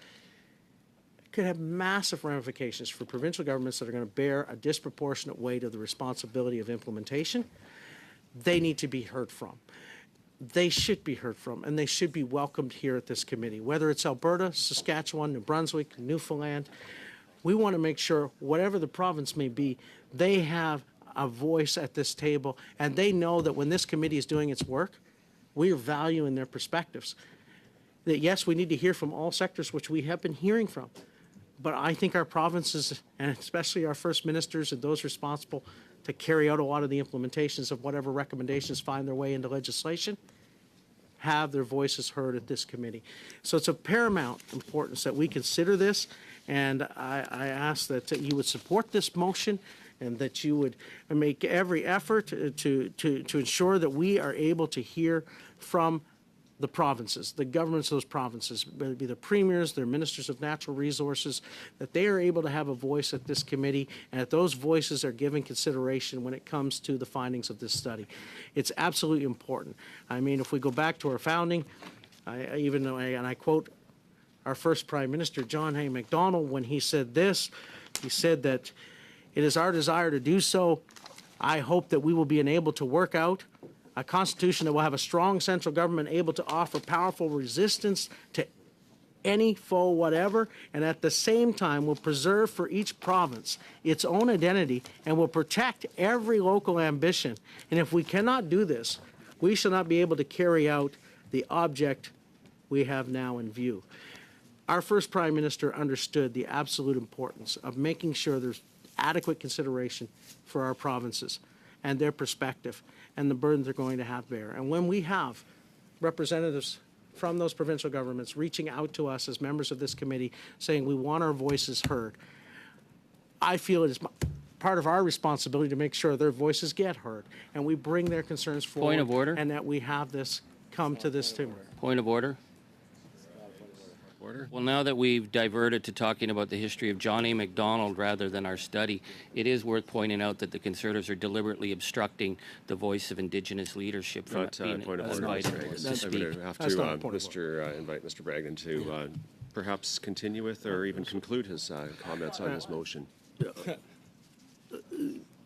could have massive ramifications for provincial governments that are going to bear a disproportionate weight of the responsibility of implementation. They need to be heard from. They should be heard from, and they should be welcomed here at this committee, whether it's Alberta, Saskatchewan, New Brunswick, Newfoundland. We want to make sure, whatever the province may be, they have a voice at this table, and they know that when this committee is doing its work, we are valuing their perspectives. That yes, we need to hear from all sectors, which we have been hearing from, but I think our provinces, and especially our first ministers and those responsible to carry out a lot of the implementations of whatever recommendations find their way into legislation, have their voices heard at this committee. So it's of paramount importance that we consider this, and I ask that you would support this motion and that you would make every effort to ensure that we are able to hear from the provinces, the governments of those provinces, whether it be the premiers, their ministers of natural resources, that they are able to have a voice at this committee, and that those voices are given consideration when it comes to the findings of this study. It's absolutely important. I mean, if we go back to our founding, I quote our first Prime Minister, John A. Macdonald, when he said this, he said that it is our desire to do so. I hope that we will be enabled to work out a constitution that will have a strong central government able to offer powerful resistance to any foe whatever, and at the same time will preserve for each province its own identity and will protect every local ambition. And if we cannot do this, we shall not be able to carry out the object we have now in view. Our first Prime Minister understood the absolute importance of making sure there's adequate consideration for our provinces and their perspective and the burden they're going to have bear. And when we have representatives from those provincial governments reaching out to us as members of this committee saying we want our voices heard, I feel it is part of our responsibility to make sure their voices get heard and we bring their concerns forward. Point of order. And that we have this come to this table. Point of order. Well, now that we've diverted to talking about the history of John A. Macdonald rather than our study, it is worth pointing out that the Conservatives are deliberately obstructing the voice of Indigenous leadership from being point of order. invited I'm to going speak. to have That's to not a point of invite Mr. Bragdon to perhaps continue with or even conclude his comments on his motion.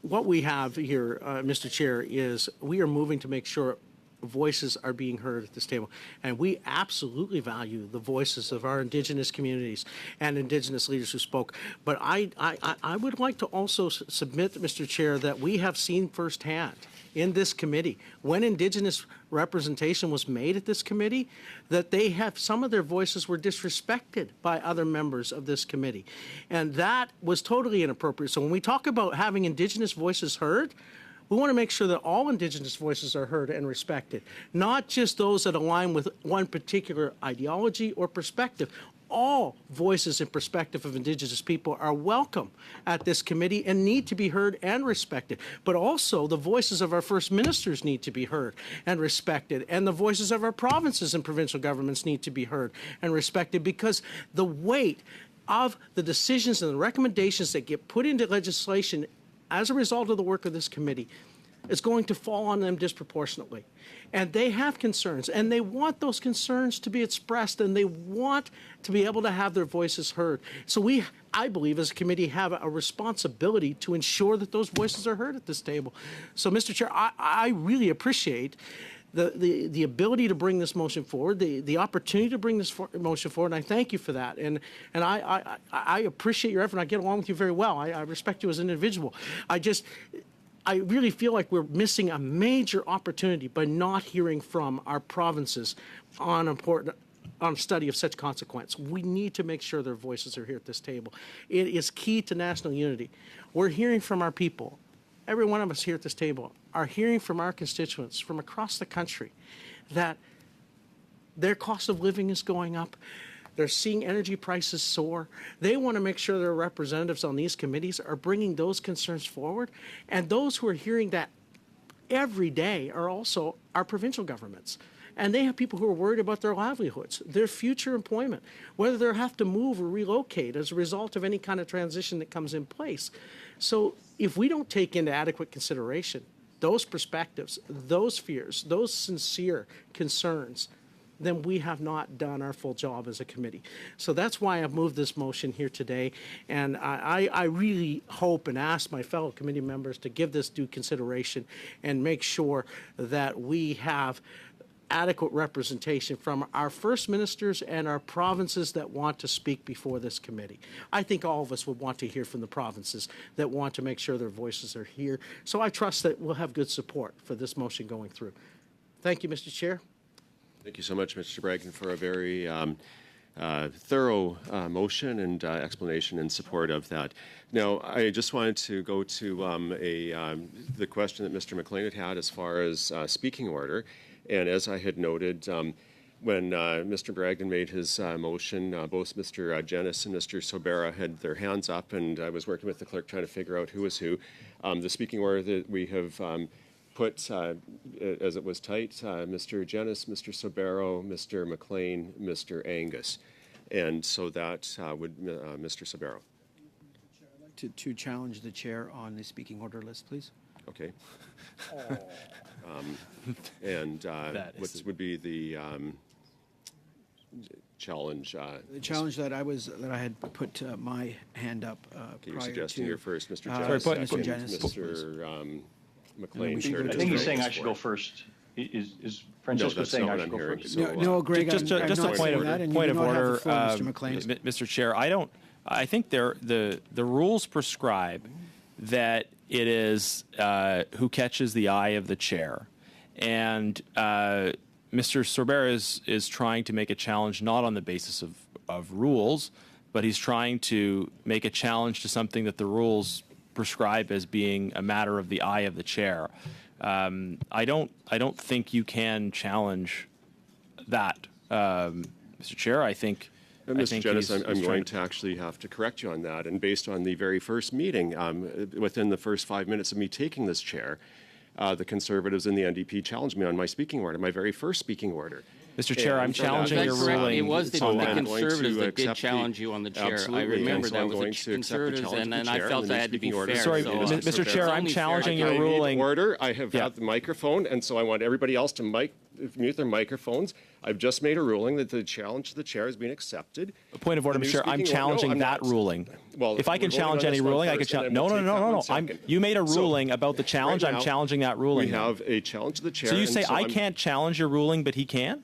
What we have here, Mr. Chair, is we are moving to make sure voices are being heard at this table. And we absolutely value the voices of our Indigenous communities and Indigenous leaders who spoke. But I would like to also submit, Mr. Chair, that we have seen firsthand in this committee, when Indigenous representation was made at this committee, that they have, some of their voices were disrespected by other members of this committee. And that was totally inappropriate. So when we talk about having Indigenous voices heard, we want to make sure that all Indigenous voices are heard and respected, not just those that align with one particular ideology or perspective. All voices and perspective of Indigenous people are welcome at this committee and need to be heard and respected. But also the voices of our first ministers need to be heard and respected, and the voices of our provinces and provincial governments need to be heard and respected, because the weight of the decisions and the recommendations that get put into legislation as a result of the work of this committee is going to fall on them disproportionately. And they have concerns, and they want those concerns to be expressed, and they want to be able to have their voices heard. So we, I believe, as a committee, have a responsibility to ensure that those voices are heard at this table. So, Mr. Chair, I really appreciate the ability to bring this motion forward, the opportunity to bring this motion forward, and I thank you for that. And I appreciate your effort. I get along with you very well. I respect you as an individual. I really feel like we're missing a major opportunity by not hearing from our provinces on a study of such consequence. We need to make sure their voices are here at this table. It is key to national unity. We're hearing from our people. Every one of us here at this table are hearing from our constituents from across the country that their cost of living is going up. They're seeing energy prices soar. They want to make sure their representatives on these committees are bringing those concerns forward. And those who are hearing that every day are also our provincial governments. And they have people who are worried about their livelihoods, their future employment, whether they'll have to move or relocate as a result of any kind of transition that comes in place. So if we don't take into adequate consideration those perspectives, those fears, those sincere concerns, then we have not done our full job as a committee. So that's why I've moved this motion here today. And I really hope and ask my fellow committee members to give this due consideration and make sure that we have adequate representation from our first ministers and our provinces that want to speak before this committee. I think all of us would want to hear from the provinces that want to make sure their voices are here. So I trust that we'll have good support for this motion going through. Thank you, Mr. Chair. Thank you so much, Mr. Bragdon, for a very thorough motion and explanation in support of that. Now, I just wanted to go to the question that Mr. McLean had as far as speaking order. And as I had noted, when Mr. Bragdon made his motion, both Mr. Genis and Mr. Sobera had their hands up, and I was working with the clerk trying to figure out who was who. The speaking order that we have put, as it was typed, Mr. Genis, Mr. Sobero, Mr. McLean, Mr. Angus. And so that would Mr. Sobero. To challenge the chair on the speaking order list, please. Okay. And what would be the challenge? The challenge that I had put my hand up Okay, you're prior suggesting to. you're first, Mr. Sorry, Genis, Mr. second, Genis. Mr. McLean. we can third, go I to think Mr. he's saying I Angus, should fourth. go first. Is No, Francisco that's saying not I what should I'm go hearing. first? So, No, Greg, Just I'm a not point saying of that, and you point do of not have the order, floor, Mr. McLean. Mr. Chair. I think the rules prescribe that it is who catches the eye of the chair, and Mr. Sobera is trying to make a challenge not on the basis of rules, but he's trying to make a challenge to something that the rules prescribe as being a matter of the eye of the chair. I don't think you can challenge that, Mr. Chair. I think. Mr. Genis, he's I'm going trying to actually have to correct you on that. And based on the very first meeting, within the first 5 minutes of me taking this chair, the Conservatives and the NDP challenged me on my speaking order, my very first speaking order. Mr. Chair, I'm And challenging that's your correct. ruling. It was the So I'm going Conservatives to that did accept challenge you on the chair. Absolutely. I remember And so that I'm was going the to accept the Conservatives, challenge and of the then I chair, felt and the I had to be speaking order fair. is Sorry, so, Mr. Chair, I'm only fair challenging to your I need ruling. order. I have Yeah. had the microphone, and so I want everybody else to mute their microphones. I've just made a ruling that the challenge to the chair has been accepted. Point of order, The Mr. new Chair. I'm speaking order- challenging no, I'm that not. ruling. Well, If I can we're voting challenge on any this one ruling, I can first, and challenge. then No, we'll no, take no, that no, one no. second. You made a So, ruling about the challenge. right I'm now, challenging that ruling. We now. have a challenge to the chair. So you and say I I'm- can't challenge your ruling, but he can?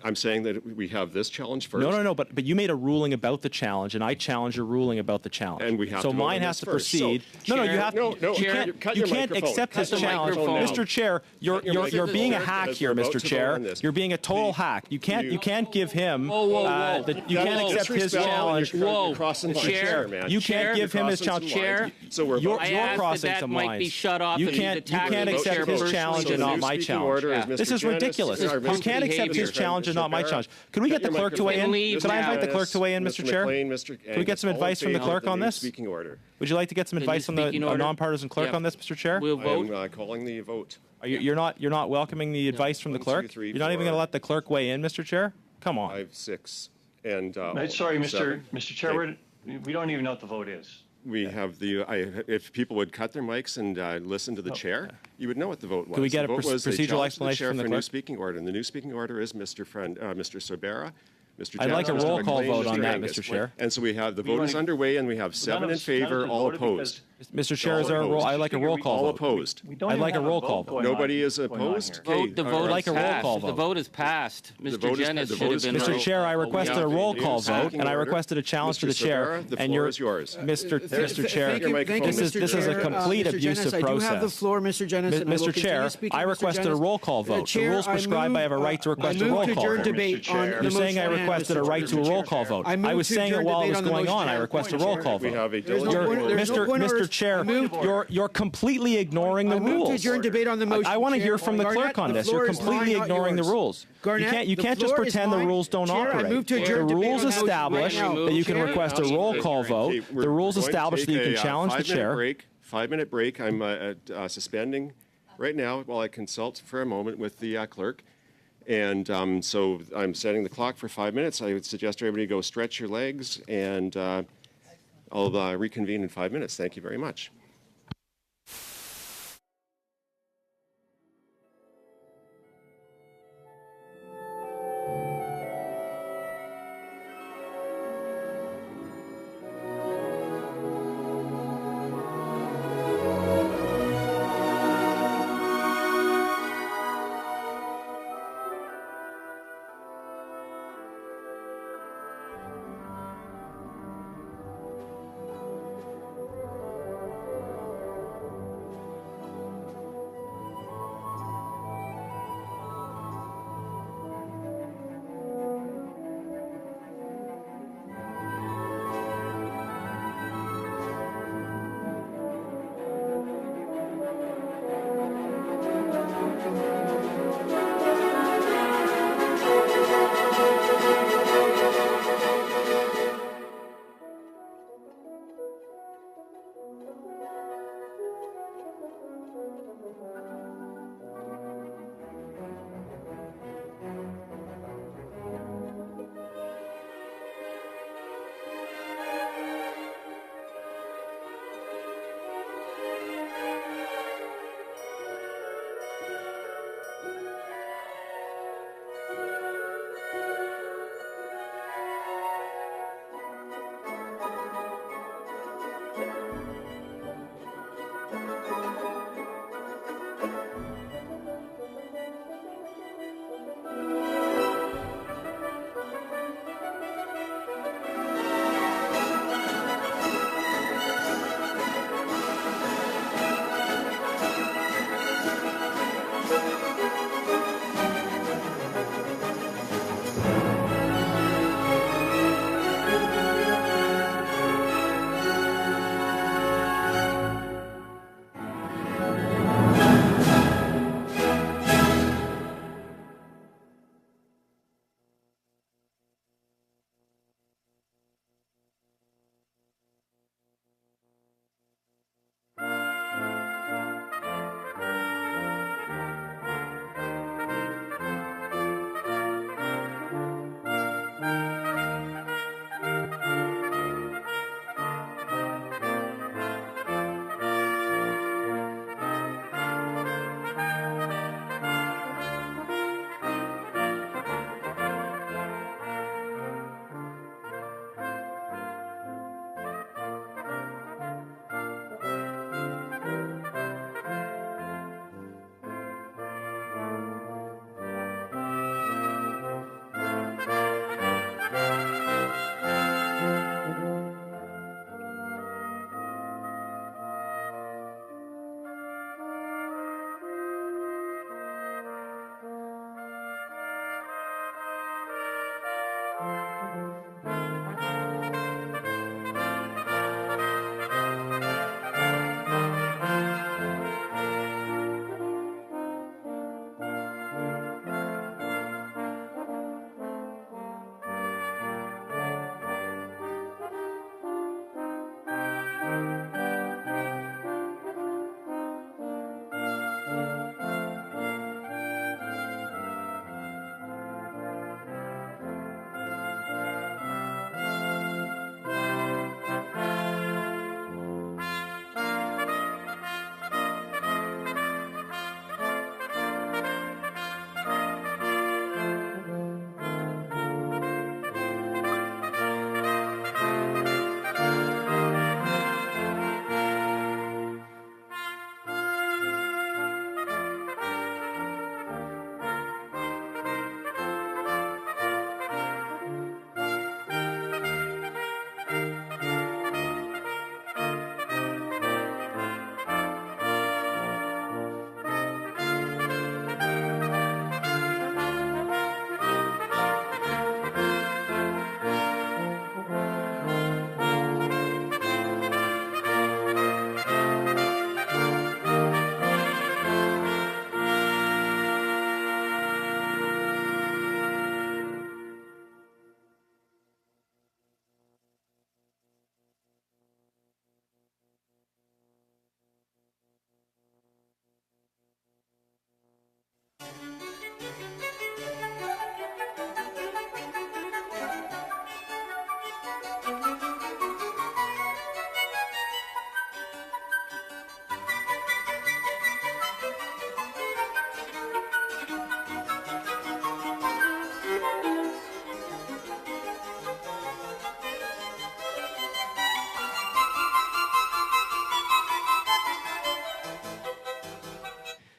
I'm saying that we have this challenge first. No. But you made a ruling about the challenge, and I challenge your ruling about the challenge. And we have so to vote mine on has this to first. proceed. So, No, you Chair- have no, to. no, You Chair, can't. cut You your can't microphone. accept Cut his the challenge, microphone now. Mr. Chair. You're microphone you're being a now, hack as here, we're about Mr. to vote Chair. on this. You're being a total The- hack. You can't give him. Whoa, whoa, whoa. You That can't is accept his disrespectful, and challenge. you're Whoa. crossing lines Chair, here, man. You can't give him his Crossing challenge. some lines. Chair, So we're You're I voting- asked crossing that some might lines. be shut off You and can't attacking the accept chair his personally. challenge So and the not new my speaking challenge. order is Yeah. Mr. This is Genis, ridiculous. or You Mr. can't accept behavior. his challenge and not my Mr. challenge. Could we get the Cut your clerk to weigh in? microphone. Leave Could I invite the now. clerk to weigh in, Mr. Chair? McLean, Mr. Could we get some Angus, all in advice from the favor of clerk on new this? Speaking order. Would you like to get some Can advice you from speak in the order? nonpartisan clerk Yeah. on this, Mr. Chair? We'll I vote. am calling the vote. You're not welcoming the advice from the 1, clerk. 2, 3, You're not even 4. going to let the clerk weigh in, Mr. Chair. Come on. 5, 6, and Sorry, seven. Mr. Chair, we don't even know what the vote is. We have if people would cut their mics and listen to the chair, you would know what the vote was. Could we get The a vote was a procedural challenge to the explanation chair from the for new clerk? speaking order, and the new speaking order is Mr. Sobera, Mr. I'd like a Genis, roll Mr. call McLean, vote on Mr. that, Angus. Mr. Chair. And so we have the We vote wanna- is underway, and we have 7 in favor, all opposed. Mr. Chair, is there a roll? I like a roll call All vote. opposed? We don't I'd even like a have roll vote call going vote. on Nobody here- is going on opposed? here. Okay, The all vote right. I'd like a roll passed. call The vote. vote is passed. The Mr. vote is- Jennings the should vote have is been. passed. Mr. Chair, I requested a roll call vote, and I requested a challenge to the chair. Rivera, the And floor you're, is yours. Mr. Chair, Thank you, microphone, this Mr. is a Chair. complete Mr. abusive Jennings, I do have the process. floor, Mr. Jennings. and I will Mr. continue Chair, speaking, I Mr. requested a Jennings. roll call vote. The Chair, rules I prescribe I have a right to request a roll I move to call adjourn vote. debate Mr. on Chair. the You're saying I motion at hand, requested a Mr. right to a Chair. roll call vote. I I move was to saying it adjourn while it debate was on the going motion on. at I hand. request a Point, roll Chair. call We vote. have a There's no diligent point- order. there's no point Mr. order. Chair, I moved- you're completely ignoring the I move to rules. adjourn debate on the motion. I want to Chair. hear from the Garnett, clerk on the this. You're floor is completely mine, not ignoring the yours. rules. Garnett, You the can't just floor is pretend the mine. rules don't Chair, I operate. move to The adjourn debate rules on the motion establish right now. that you can Chair, request a roll call vote. Okay, The rules we're going to establish that you take can a, challenge the 5-minute chair. break. 5-minute break. I'm suspending right now while I consult for a moment with the clerk. And so I'm setting the clock for 5 minutes. I would suggest everybody go stretch your legs, and I'll reconvene in 5 minutes. Thank you very much.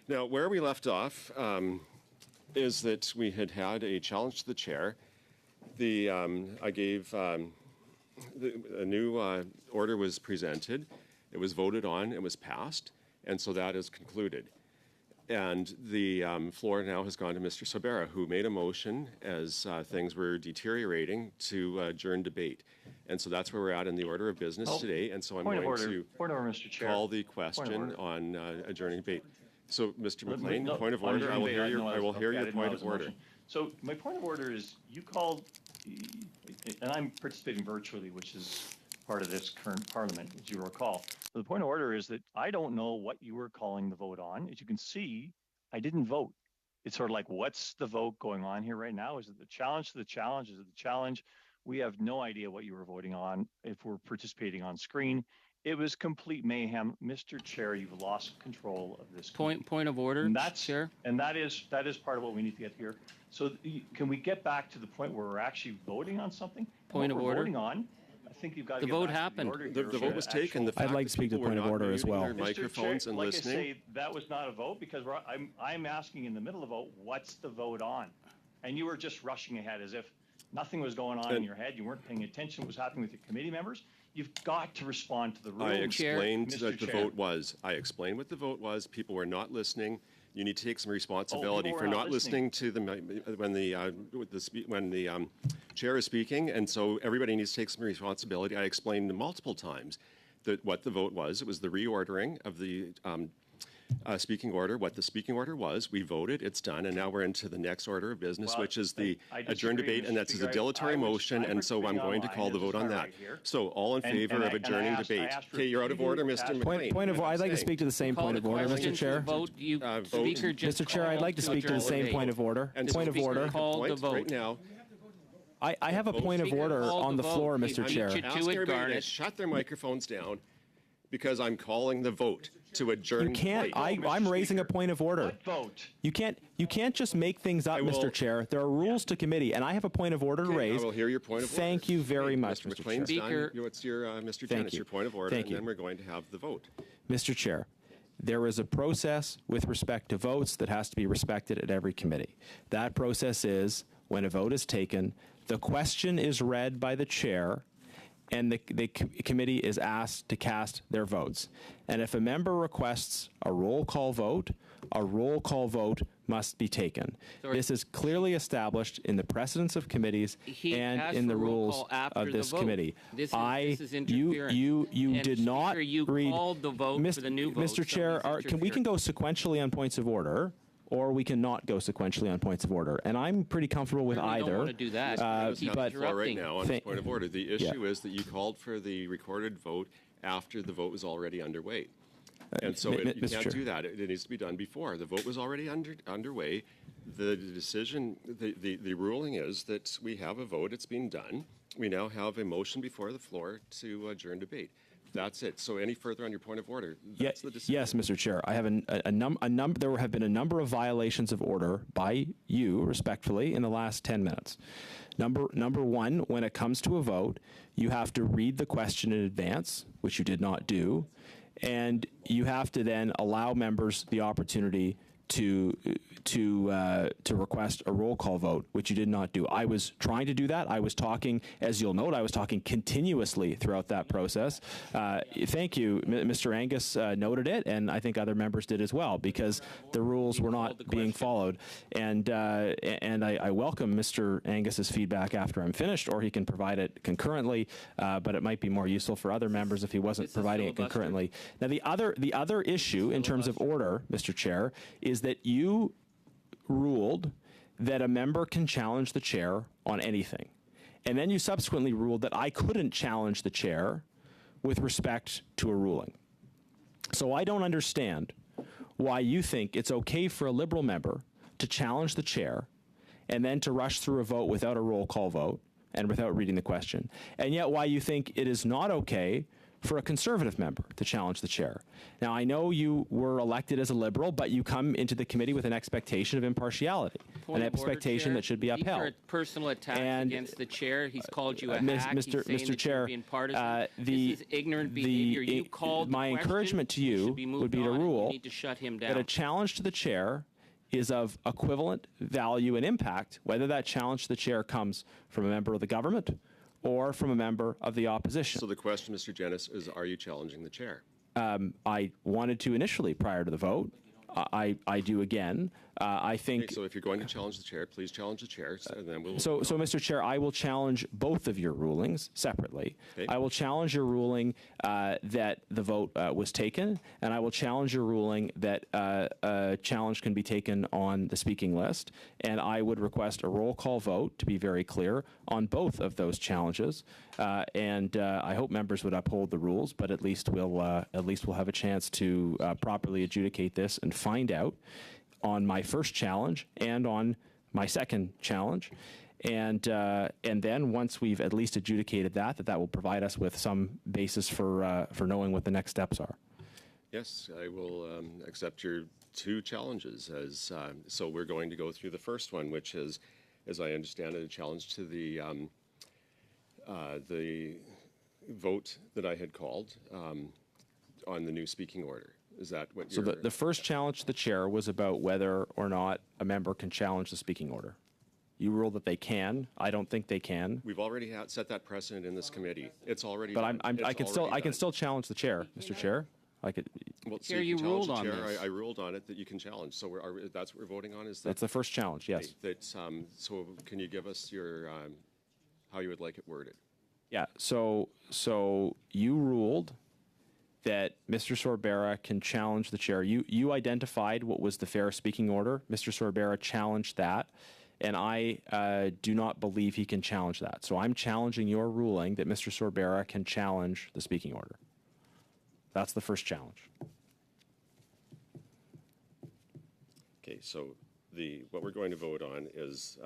Now, where we left off is that we had a challenge to the chair. I gave a new order was presented. It was voted on. It was passed, and so that is concluded. And the floor now has gone to Mr. Sobera, who made a motion as things were deteriorating to adjourn debate. And so that's where we're at in the order of business today. And so I'm going to Point of order, Mr. Chair. call the question on adjourning debate. So, Mr. McLean, No, point of on order. I will debate, hear didn't know I will was- hear okay, I your didn't know point it was of a order. motion. So my point of order is you called, and I'm participating virtually, which is part of this current parliament, as you recall. So the point of order is that I don't know what you were calling the vote on. As you can see, I didn't vote. It's sort of like, what's the vote going on here right now? Is it the challenge to the challenge? Is it the challenge? We have no idea what you were voting on if we're participating on screen. It was complete mayhem. Mr. Chair, you've lost control of this. Point of order, And that's Chair. And that is part of what we need to get here. So can we get back to the point where we're actually voting on something? Point of What we're order. voting on, I think you've got to The get vote back to happened. order The here. vote was taken. The Actual- fact like that to speak to people point were of not order as muting well. their Mr. microphones Chair, and like listening. I say, that was not a vote because I'm asking in the middle of the vote, what's the vote on? And you were just rushing ahead as if nothing was going on in your head. You weren't paying attention to what was happening with your committee members. You've got to respond to the rules. I explained Mr. that the Chair. vote was. I explained what the vote was. People were not listening. You need to take some responsibility people for were not not listening to the when the chair is speaking, and so everybody needs to take some responsibility. I explained multiple times that what the vote was. It was the reordering of the speaking order. What the speaking order was, we voted. It's done, and now we're into the next order of business, Well, which is the I adjourn disagree, debate, Mr. and that's a Speaker. dilatory motion, and so I'm going to call the vote on that. So all in favor of adjourning debate. Okay, you're out of order, Mr. McLean. Point of order. I'd like to speak to the same Call point the of order, question Mr. to Chair. the vote. You, vote. Speaker, just Mr. Chair, I'd called like to speak to the adjourn same debate. point of order. And Point so of speaker, order. Call the point vote. right now. I have a point of Speaker, order call on the vote. floor, You Mr. need Chair. to Ask it, everybody to Garnet. shut their microphones down because I'm calling the vote to adjourn. You can't. debate. I'm raising a point of order. What vote? You can't just make things up, I will- Mr. Chair. There are rules to committee, and I have a point of order to Okay, raise. I will hear your point of order. Thank you very much, Mr. Mr. McLean's Chair. done. Speaker. What's your, Mr. Thank Jennings, you. your point of order, Thank and you. then we're going to have the vote. Mr. Chair, there is a process with respect to votes that has to be respected at every committee. That process is when a vote is taken, the question is read by the chair, and the committee is asked to cast their votes. And if a member requests a roll call vote must be taken. Sorry. This is clearly established in the precedents of committees He and asked in the for roll rules call after of the this vote. committee. This is interference. You And did not Speaker, you read. called the vote for the new vote. Mr. Chair, Somebody's we can go interfering. sequentially on points of order, or we cannot go sequentially on points of order. And I'm pretty comfortable with Certainly either. don't want to do that. Does Keep have the floor right interrupting. now on Thank- this point of order. The issue is that you called for the recorded vote after the vote was already underway. And so you Mr. can't Chair. do that. It needs to be done before. The vote was already underway. The decision, the ruling is that we have a vote. It's been done. We now have a motion before the floor to adjourn debate. That's it. So any further on your point of order? That's the decision. Yes, Mr. Chair. I have there have been a number of violations of order by you, respectfully, in the last 10 minutes. Number one, when it comes to a vote, you have to read the question in advance, which you did not do, and you have to then allow members the opportunity to request a roll call vote, which you did not do. I was trying to do that. I was talking, as you'll note, I was talking continuously throughout that process. Thank you. Mr. Angus noted it, and I think other members did as well, because the rules were not being followed. And I welcome Mr. Angus's feedback after I'm finished, or he can provide it concurrently, but it might be more useful for other members if he wasn't providing it concurrently. Now, the other issue in terms of order, Mr. Chair, is that you ruled that a member can challenge the chair on anything. And then you subsequently ruled that I couldn't challenge the chair with respect to a ruling. So I don't understand why you think it's okay for a Liberal member to challenge the chair and then to rush through a vote without a roll call vote and without reading the question, and yet why you think it is not okay for a Conservative member to challenge the chair. Now, I know you were elected as a Liberal, but you come into the committee with an expectation of impartiality, Point an of order, expectation Chair. that should be These upheld. are personal attacks And, against the chair. He's called you a Mis- hack. Mr. He's saying Mr. that Chair, you're being partisan. the- This is ignorant the- behavior. You called the my question. encouragement to It you should be moved would be to on, and rule You need to shut him that a down. challenge to the chair is of equivalent value and impact, whether that challenge to the chair comes from a member of the government or from a member of the opposition. So the question, Mr. Jennings, is are you challenging the chair? I wanted to initially prior to the vote. I do again. I think. Okay, so if you're going to challenge the chair, please challenge the chair, and then we'll. So, Mr. Chair, I will challenge both of your rulings separately. Okay. I will challenge your ruling that the vote was taken, and I will challenge your ruling that a challenge can be taken on the speaking list. And I would request a roll call vote, to be very clear, on both of those challenges. And I hope members would uphold the rules, but at least we'll have a chance to properly adjudicate this and find out on my first challenge and on my second challenge. And then once we've at least adjudicated that will provide us with some basis for knowing what the next steps are. Yes, I will accept your two challenges. So we're going to go through the first one, which is, as I understand it, a challenge to the vote that I had called on the new speaking order. Is that what So you're... the first challenge to the chair was about whether or not a member can challenge the speaking order. You ruled that they can. I don't think they can. We've already set that precedent in this committee. It's already But done. I can It's still already done. challenge the chair, Mr. Chair. I could. Well, so Chair, you can challenge ruled the on chair. this. I ruled on it that you can challenge. So that's what we're voting on. Is that That's the first challenge. Yes. so can you give us your how you would like it worded? Yeah. So you ruled that Mr. Sorbera can challenge the chair. You identified what was the fair speaking order. Mr. Sorbera challenged that, and I do not believe he can challenge that. So I'm challenging your ruling that Mr. Sorbera can challenge the speaking order. That's the first challenge. Okay, so what we're going to vote on is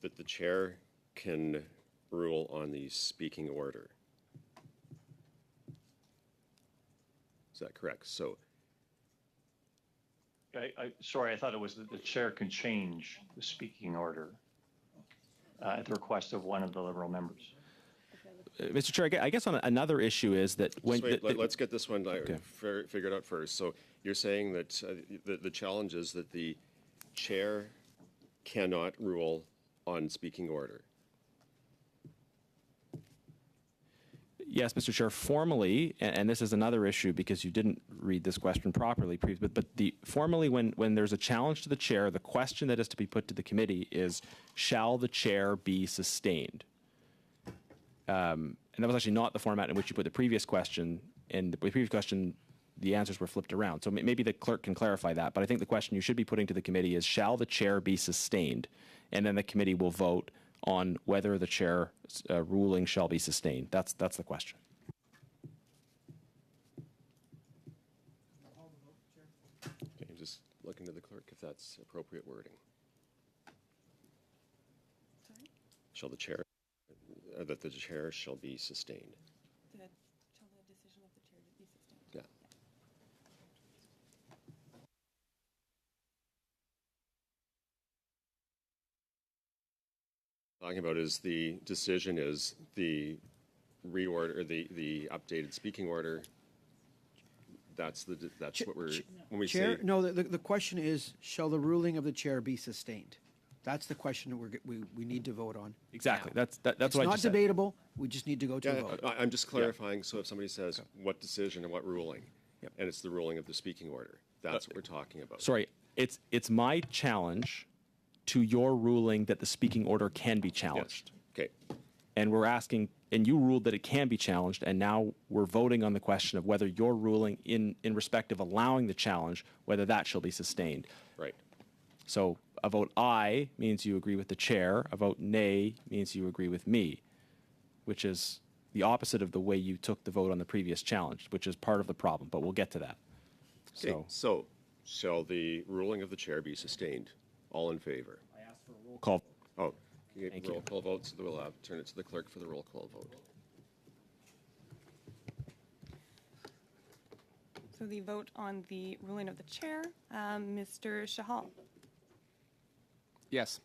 that the chair can rule on the speaking order. Is that correct? So Sorry, I thought it was that the chair can change the speaking order at the request of one of the Liberal members. Mr. Chair, I guess on another issue is that when just wait, let's get this one figured out first. So you're saying that the challenge is that the chair cannot rule on speaking order. Yes, Mr. Chair, formally, and this is another issue because you didn't read this question properly, but formally when there's a challenge to the chair, the question that is to be put to the committee is, shall the chair be sustained? And that was actually not the format in which you put the previous question. In the previous question, the answers were flipped around. So maybe the clerk can clarify that. But I think the question you should be putting to the committee is, shall the chair be sustained? And then the committee will vote on whether the chair ruling shall be sustained. That's the question. Okay, I'm just looking to the clerk if that's appropriate wording. Sorry? Shall the chair, that the chair shall be sustained. Shall the decision of the chair be sustained? Yeah. Talking about is the decision is the reorder, the updated speaking order. That's what we're when we Chair, say. no, the question is, shall the ruling of the chair be sustained? That's the question that we need to vote on. Exactly. now. That's what It's I not just said. debatable. We just need to go to a Yeah, vote. I'm just clarifying. So if somebody says what decision and what ruling, and it's the ruling of the speaking order, that's what we're talking about. Sorry, it's my challenge to your ruling that the speaking order can be challenged. Okay. And we're asking, and you ruled that it can be challenged, and now we're voting on the question of whether your ruling in respect of allowing the challenge, whether that shall be sustained. Right. So a vote aye means you agree with the chair. A vote nay means you agree with me, which is the opposite of the way you took the vote on the previous challenge, which is part of the problem, but we'll get to that. Okay. So shall the ruling of the chair be sustained? All in favor? I asked for a roll call. Oh, okay, Thank roll you. call vote, so we'll turn it to the clerk for the roll call vote. So the vote on the ruling of the chair, Mr. Shahal, Yes.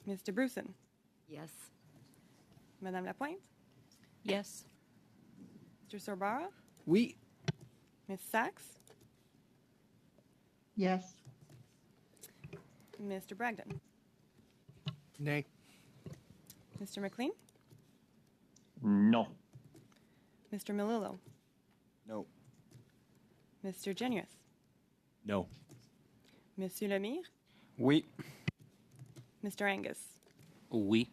Mr. Bruson, Yes. Madame Lapointe, Yes. Mr. Sorbara, We. Ms. Sachs, Yes. Mr. Bragdon, Nay. Mr. McLean, No. Mr. Melillo, No. Mr. Generous, No. Monsieur Lemire, We. Mr. Angus. Oui.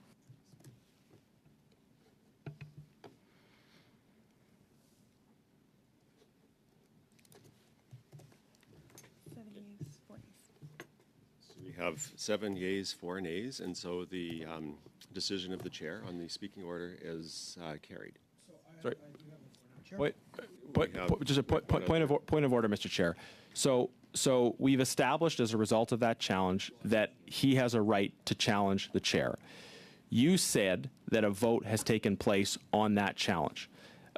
So we have 7 yeas, 4 nays, and so the decision of the chair on the speaking order is carried. Sorry. have- Just a point of order, Mr. Chair. So we've established as a result of that challenge that he has a right to challenge the chair. You said that a vote has taken place on that challenge.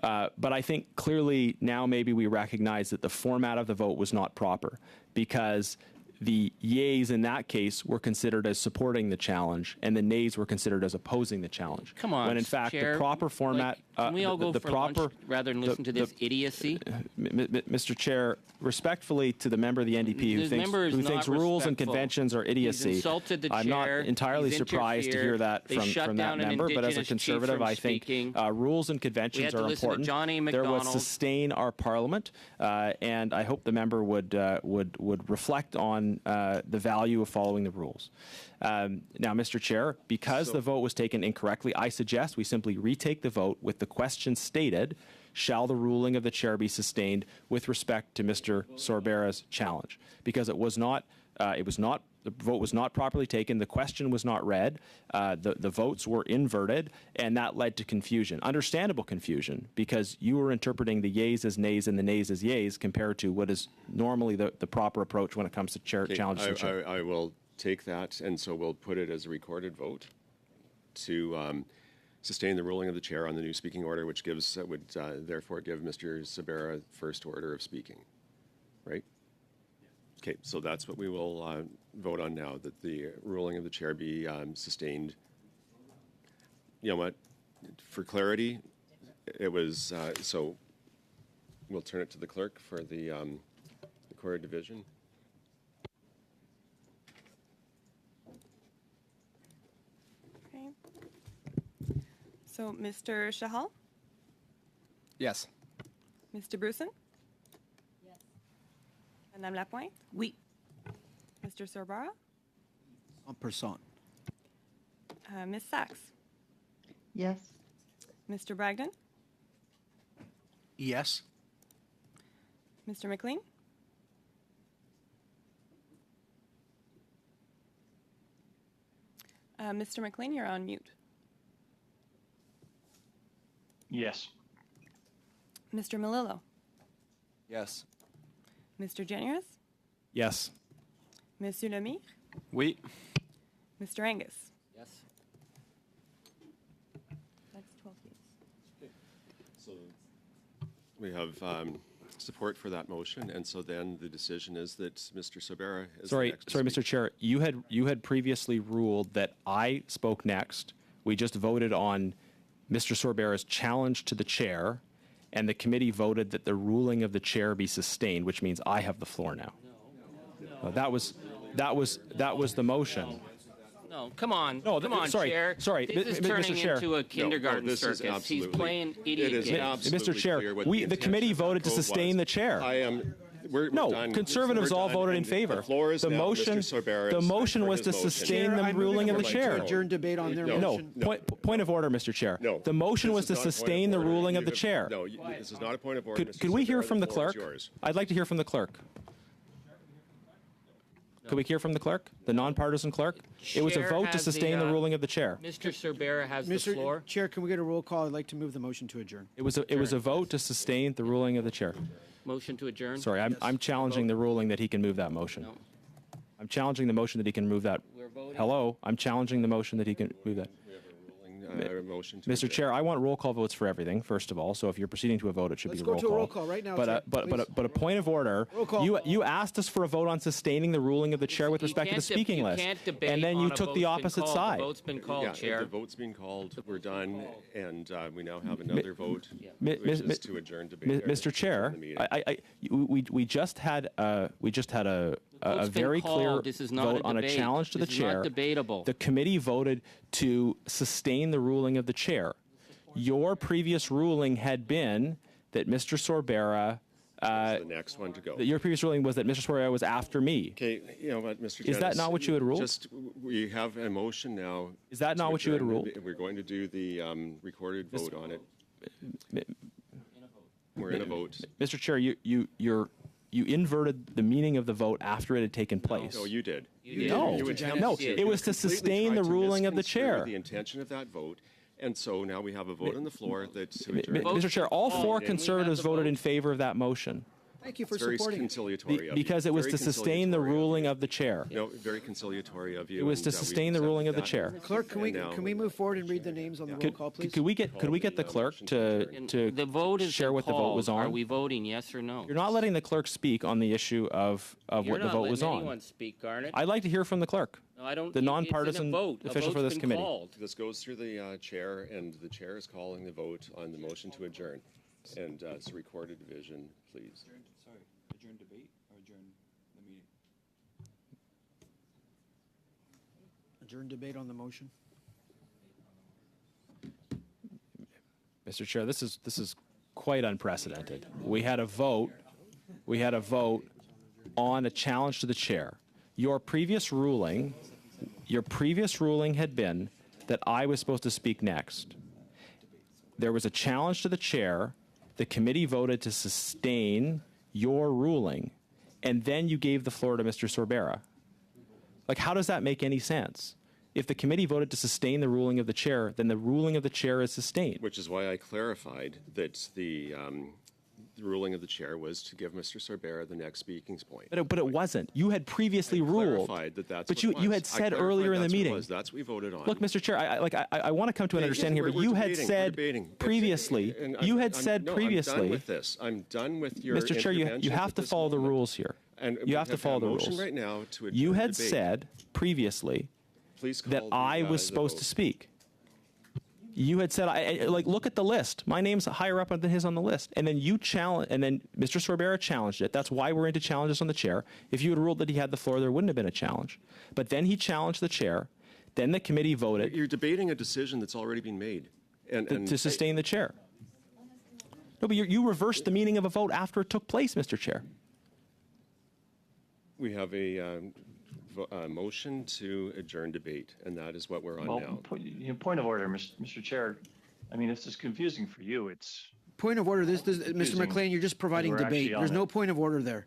But I think clearly now maybe we recognize that the format of the vote was not proper because the yeas in that case were considered as supporting the challenge and the nays were considered as opposing the challenge. Come on, When in fact Chair, the proper format, like, can we all go the for proper lunch rather than listen to this idiocy? Mr. Chair, respectfully to the member of the NDP The member is who thinks not rules and respectful. conventions are idiocy, He's insulted the I'm not chair. entirely He's surprised to hear interfered. that They shut from that down an member. But as a Indigenous chief conservative, from I think speaking. rules and We conventions had to are listen to important. Johnny There would MacDonald. sustain our parliament, and I hope the member would reflect on the value of following the rules. Now, Mr. Chair, because the vote was taken incorrectly, I suggest we simply retake the vote with the question stated, shall the ruling of the chair be sustained with respect to Mr. Sorbera's challenge? Because it was not, the vote was not properly taken, the question was not read, the votes were inverted, and that led to confusion. Understandable confusion, because you were interpreting the yeas as nays and the nays as yeas compared to what is normally the proper approach when it comes to chair Okay, challenges. to chair. I will take that, and so we'll put it as a recorded vote to sustain the ruling of the chair on the new speaking order, which would therefore give Mr. Sabera first order of speaking, right? Okay, so that's what we will vote on now, that the ruling of the chair be sustained. You know what? For clarity, it was, so we'll turn it to the clerk for the recorded division. Okay. So Mr. Shahal, Yes. Mr. Bruson, yes. Madame Lapointe, Oui. Mr. Sorbara, 100%. Ms. Sachs, Yes. Mr. Bragdon, Yes. Mr. McLean, Mr. McLean, you're on mute. Yes. Mr. Melillo, Yes. Mr. Generous, Yes. Monsieur Lemire, We. Mr. Angus. Yes. That's 12 yeas. So we have support for that motion, and so then the decision is that Mr. Sobera is the Sorry, next to sorry, speak. Mr. Chair. You had previously ruled that I spoke next. We just voted on Mr. Sorbera's challenge to the chair, and the committee voted that the ruling of the chair be sustained, which means I have the floor now. That was the motion. No, come on. No, come on, sorry, Chair. sorry, This is Mr. turning Chair. into a kindergarten this is circus. He's absolutely- playing it idiot is games. absolutely Mr. Chair, clear what the intent committee of the voted to code sustain was. the chair. We're No, done. conservatives We're all done, voted in and favor. The floor is The now motion, Mr. Sobera's the motion for was his to motion. sustain Chair, the I'm ruling of the moving a motion chair. to adjourn debate on their No. motion. No, point of order, Mr. Chair. No. The motion This was is to not a point of sustain the order. ruling of You the have- chair. No, this is not a point of order. Could Mr. we hear Sobera, from the floor is clerk? yours. I'd like to hear from the clerk. Could we hear from the clerk, the nonpartisan clerk? It was a Chair vote to has the, sustain the ruling of the chair. Mr. Sorbera has the Mr. floor. Chair, can we get a roll call? I'd like to move the motion to adjourn. It was a vote to sustain the ruling of the chair. Motion to adjourn. Sorry, I'm challenging the ruling that he can move that motion. No. I'm challenging the motion that he can move that. We're voting. Hello, I'm challenging the motion that he can move that. Motion to Mr. Chair, I want roll call votes for everything, first of all. So if you're proceeding to a vote, it should Let's be go roll to a call. roll call right now, But sir, but a point of order. Roll call. You asked us for a vote on sustaining the ruling of the chair with You respect to the can't deb- speaking you list, can't debate and then you on a took vote's the been opposite called. side. The vote's been called, Yeah, Chair. the vote's been called. We're done, and we now have another vote, Mi- which mi- is to adjourn debate. Mr. Chair, we just had a Vote's been very clear called. This is not vote a on a debate. challenge to the This is not chair. debatable. The committee voted to sustain the ruling of the chair. Your previous ruling had been that Mr. Sorbera. the next one to go. Your previous ruling was that Mr. Sorbera was after me. Okay, you know what, Mr. Is that Janice, not what you had ruled? Just, we have a motion now. Is that not to what you had adjourn. ruled? We're going to do the recorded vote on it. We're in a vote. Mr. Chair, you inverted the meaning of the vote after it had taken place. No, you did. No, You attempted no, to. it was to completely sustain tried the to ruling of the misconstrue chair. The intention of that vote, and so now we have a vote on the floor that's to adjourn. Mr. Chair, all four And we conservatives have the voted vote. in favor of that motion. Thank you for It's very supporting it. conciliatory of you. Because it was Very to sustain the conciliatory of you. ruling of the chair. No, very conciliatory of you. It was and, to we sustain the accepted ruling of the that. chair. Clerk, can And now we move forward and read the names on the roll call, please? Could we get the clerk to The vote is share what the vote was Are on? we voting yes or no? You're not letting the clerk speak on the issue of You're what the not vote was letting on. anyone speak, Garnet. I'd like to hear from the clerk, No, I don't. the it's in a nonpartisan vote. A official for vote's this been committee. called. This goes through the chair, and the chair is calling the vote on the motion to adjourn. And it's a recorded division, please. Sorry, adjourn debate or adjourn the meeting? Adjourn debate on the motion. Mr. Chair, this is quite unprecedented. We had a vote on a challenge to the chair. Your previous ruling had been that I was supposed to speak next. There was a challenge to the chair. The committee voted to sustain your ruling, and then you gave the floor to Mr. Sorbera. Like, how does that make any sense? If the committee voted to sustain the ruling of the chair, then the ruling of the chair is sustained. Which is why I clarified that the ruling of the chair was to give Mr. Sorbera the next speaking point. But it wasn't. You had previously ruled. Clarified that that's But what you it you was. had I said clarified earlier in the that's what it meeting. was. That's what we voted on. Look, Mr. Chair, I want to come to an understanding here, but We're you had debating, said we're debating. previously. And You had I'm said previously. I'm done with this. I'm done with your Mr. Chair, you interventions have at to this follow the moment. rules here. And You we have to follow a the motion rules. right now to adjourn You had debate. said previously Please call that the, I was the supposed vote. to speak. You had said, like, look at the list. My name's higher up than his on the list. And then you challenge, and then Mr. Sorbera challenged it. That's why we're into challenges on the chair. If you had ruled that he had the floor, there wouldn't have been a challenge. But then he challenged the chair. Then the committee voted You're debating a decision that's already been made. And to sustain the chair. No, but you reversed the meaning of a vote after it took place, Mr. Chair. we have a motion to adjourn debate, and that is what we're on Well, now. point of order, Mr. Chair. I mean, this is confusing for you. It's Point of order, Mr. confusing. McLean, you're just providing We're debate. actually on There's no it. point of order there.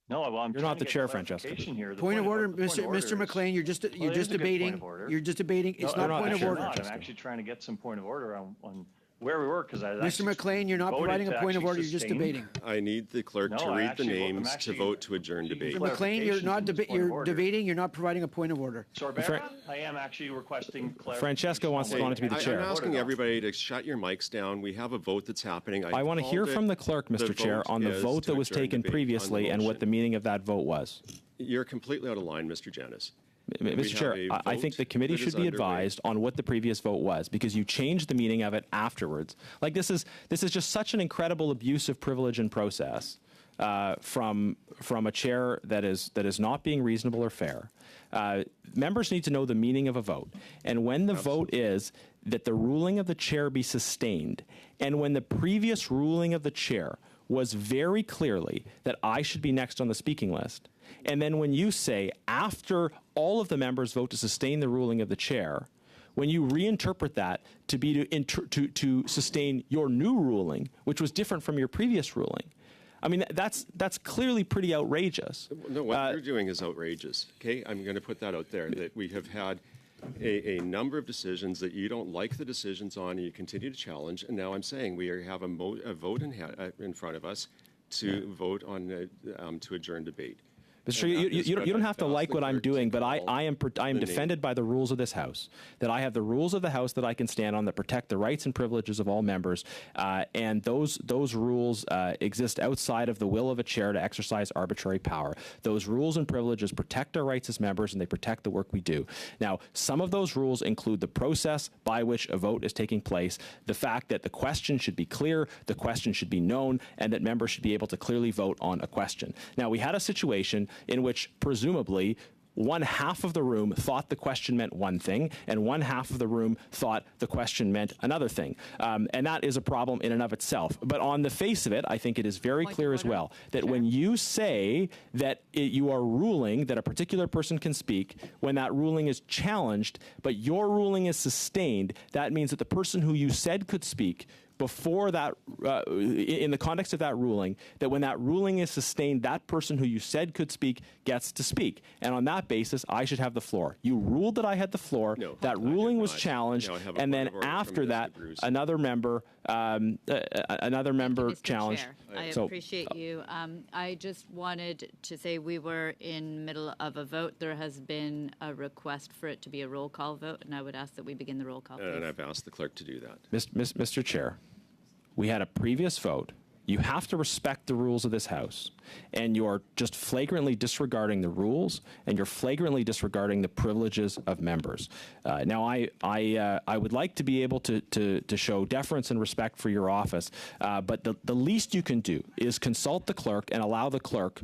No, well, I'm You're trying not to the get chair, Francesca. clarification here. The Point of order, the point of order Mr. is- McLean, you're Well, just it is a good point debating. of order. You're just debating. It's No, not point of actually order. not. I'm actually trying to get some point of order on where we were because I Mr. actually McLean, you're not voted providing to a point of actually order. You're just sustain. debating. I need the clerk No, to I read the actually- I'm names actually- to vote to adjourn debate. Mr. McLean, you're not Clarification from this point of order. debating. You're not providing a point of order. Sorbera, I am actually requesting clarification. Francesca wants on what to be the I- chair. I'm asking voted on. everybody to shut your mics down. We have a vote that's happening. I want to hear from the clerk, Mr. Chair, on the vote that was taken previously and what the meaning of that vote was. You're completely out of line, Mr. Janice. Mr. Chair, I think the committee should be advised on what the previous vote was because you changed the meaning of it afterwards. Like this is just such an incredible abuse of privilege and process from a chair that is not being reasonable or fair. Members need to know the meaning of a vote, and when the vote is that the ruling of the chair be sustained, and when the previous ruling of the chair was very clearly that I should be next on the speaking list. And then when you say, after all of the members vote to sustain the ruling of the chair, when you reinterpret that to be to sustain your new ruling, which was different from your previous ruling, I mean, that's clearly pretty outrageous. No, what you're doing is outrageous. Okay, I'm going to put that out there, that we have had a number of decisions that you don't like the decisions on and you continue to challenge. And now I'm saying we have a vote in front of us to vote on to adjourn debate. Mr. Chair, you don't have to like what I'm doing, but I am defended by the rules of this House, that I have the rules of the House that I can stand on that protect the rights and privileges of all members, and those rules exist outside of the will of a chair to exercise arbitrary power. Those rules and privileges protect our rights as members, and they protect the work we do. Now, some of those rules include the process by which a vote is taking place, the fact that the question should be clear, the question should be known, and that members should be able to clearly vote on a question. Now, we had a situation in which presumably one half of the room thought the question meant one thing, and one half of the room thought the question meant another thing. And that is a problem in and of itself. But on the face of it, I think it is very clear as well that when you say that you are ruling that a particular person can speak, when that ruling is challenged, but your ruling is sustained, that means that the person who you said could speak before that, in the context of that ruling, that when that ruling is sustained, that person who you said could speak gets to speak. And on that basis, I should have the floor. You ruled that I had the floor. No, that ruling was challenged, and then after that, another member Mr. challenged. Chair, I appreciate you. I just wanted to say we were in middle of a vote. There has been a request for it to be a roll call vote, and I would ask that we begin the roll call, please. And I've asked the clerk to do that. Mr. Chair, we had a previous vote. You have to respect the rules of this House, and you're just flagrantly disregarding the rules, and you're flagrantly disregarding the privileges of members. Now, I would like to be able to show deference and respect for your office, but the least you can do is consult the clerk and allow the clerk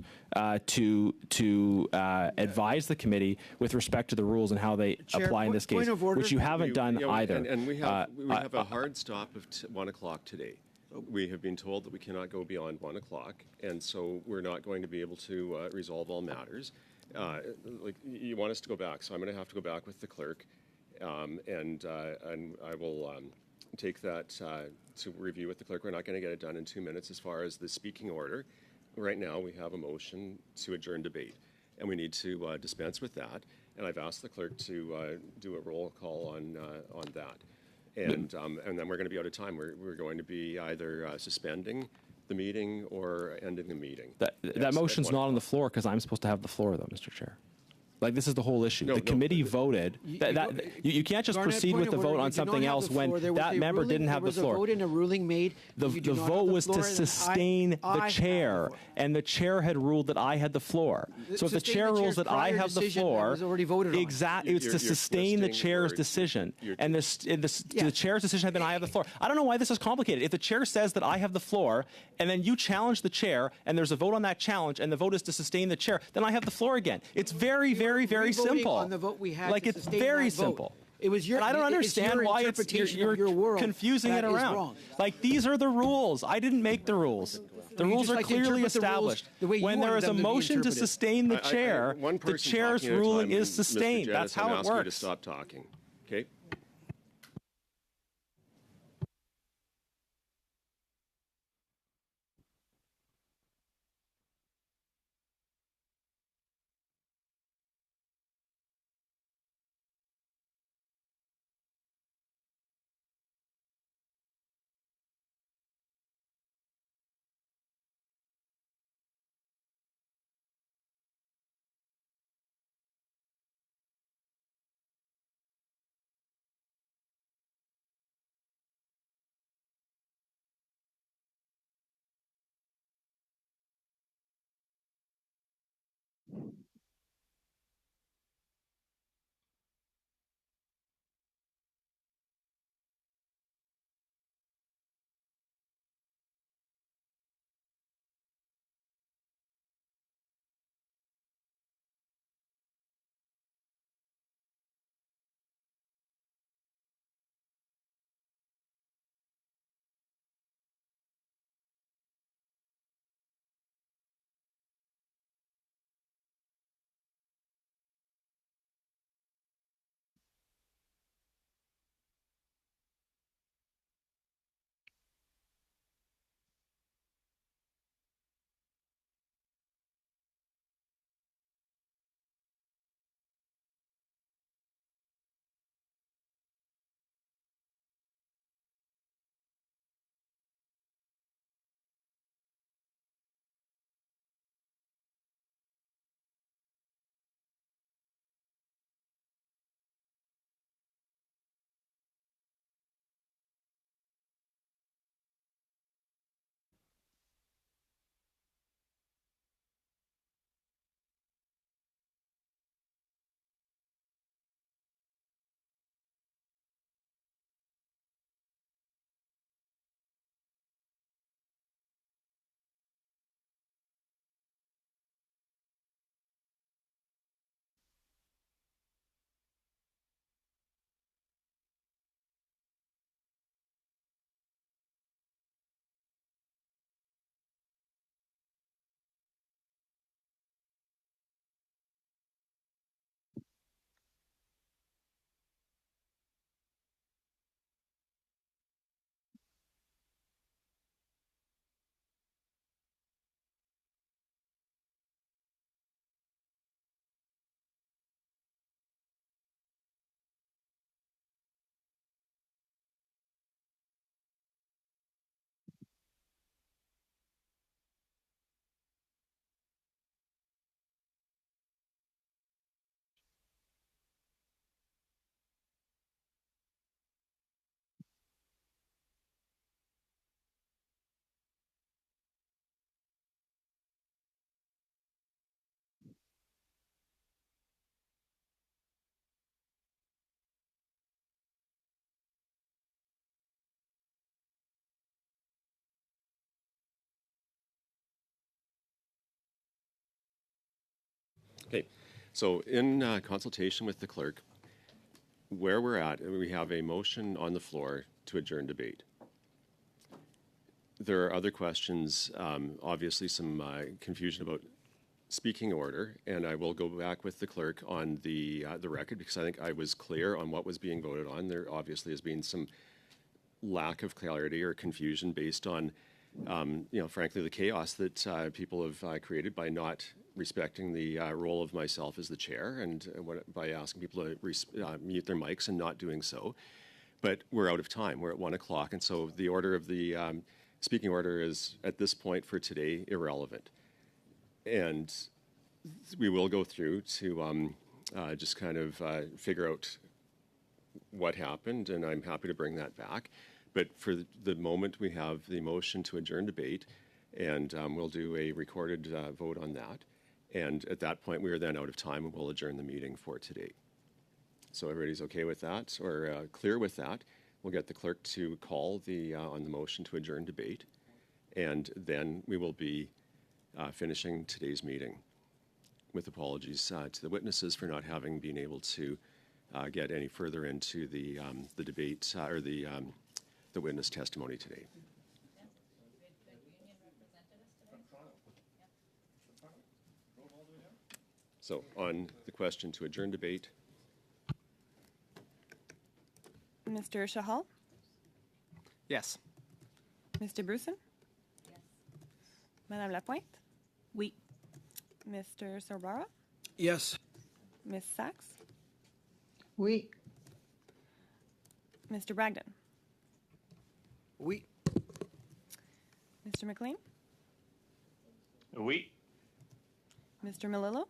to advise the committee with respect to the rules and how they apply in this case, which you haven't done either. And we have a hard stop of 1 o'clock today. We have been told that we cannot go beyond 1 o'clock, and so we're not going to be able to resolve all matters. Like you want us to go back, so I'm going to have to go back with the clerk, and I will take that to review with the clerk. We're not going to get it done in 2 minutes. As far as the speaking order, right now we have a motion to adjourn debate, and we need to dispense with that. And I've asked the clerk to do a roll call on that. And then we're going to be out of time. We're going to be either suspending the meeting or ending the meeting. That motion's not on the floor because I'm supposed to have the floor, though, Mr. Chair. Like, this is the whole issue. The committee voted. You can't just proceed with the vote on something else when that member didn't have the floor. There was a vote and a ruling made. The vote was to sustain the chair, and the chair had ruled that I had the floor. So if the chair rules that I have the floor, exactly, it's to sustain the chair's decision, and the chair's decision had been I have the floor. I don't know why this is complicated. If the chair says that I have the floor, and then you challenge the chair, and there's a vote on that challenge, and the vote is to sustain the chair, then I have the floor again. It's very simple. On the vote we had like, it's very simple. It was your. And I don't understand why you're confusing it around. Like, these are the rules. I didn't make the rules. The rules are clearly established. When there is a motion to sustain the chair, the chair's ruling is sustained. That's how it works. I'm asking you to stop talking. Okay. Okay, so in consultation with the clerk, where we're at, we have a motion on the floor to adjourn debate. There are other questions, obviously some confusion about speaking order, and I will go back with the clerk on the record because I think I was clear on what was being voted on. There obviously has been some lack of clarity or confusion based on, frankly, the chaos that people have created by not respecting the role of myself as the chair and by asking people to mute their mics and not doing so. But we're out of time. We're at 1 o'clock, and so the order of the speaking order is, at this point for today, irrelevant. And we will go through to just kind of figure out what happened, and I'm happy to bring that back. But for the moment, we have the motion to adjourn debate, and we'll do a recorded vote on that. And at that point, we are then out of time, and we'll adjourn the meeting for today. So everybody's okay with that, or clear with that? We'll get the clerk to call on the motion to adjourn debate, and then we will be finishing today's meeting with apologies to the witnesses for not having been able to get any further into the debate or the witness testimony today. So on the question to adjourn debate. Mr. Chahal? Yes. Mr. Bruson? Yes. Madame Lapointe? Oui. Mr. Sorbara? Yes. Ms. Sachs? Oui. Mr. Bragdon? Oui. Mr. McLean? Oui. Mr. Melillo?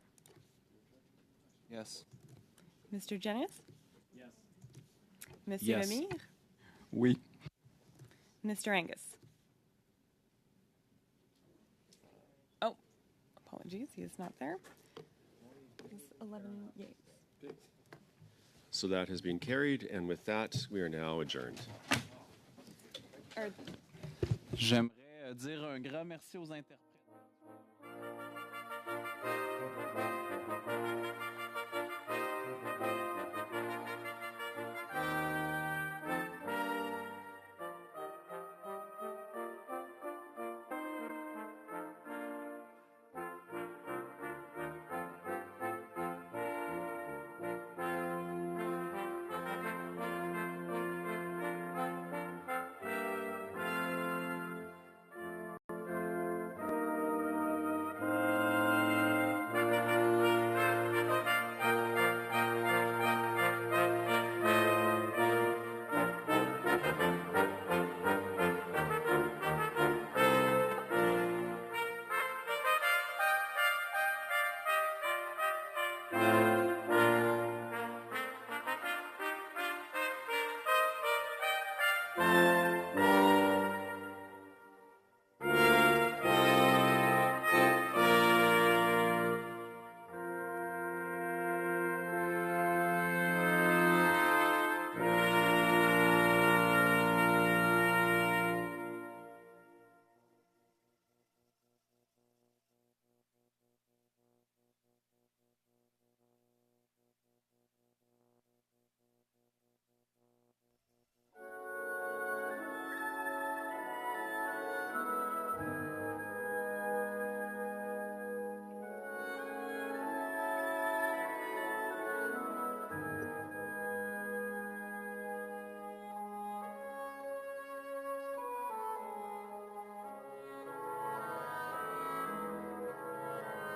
Yes. Mr. Jenius? Yes. Monsieur Yes. Lemire? Oui. Mr. Angus? Oh, apologies, he is not there. It's 11 yeas. So that has been carried, and with that, we are now adjourned. Or J'aimerais dire un grand merci aux interprètes.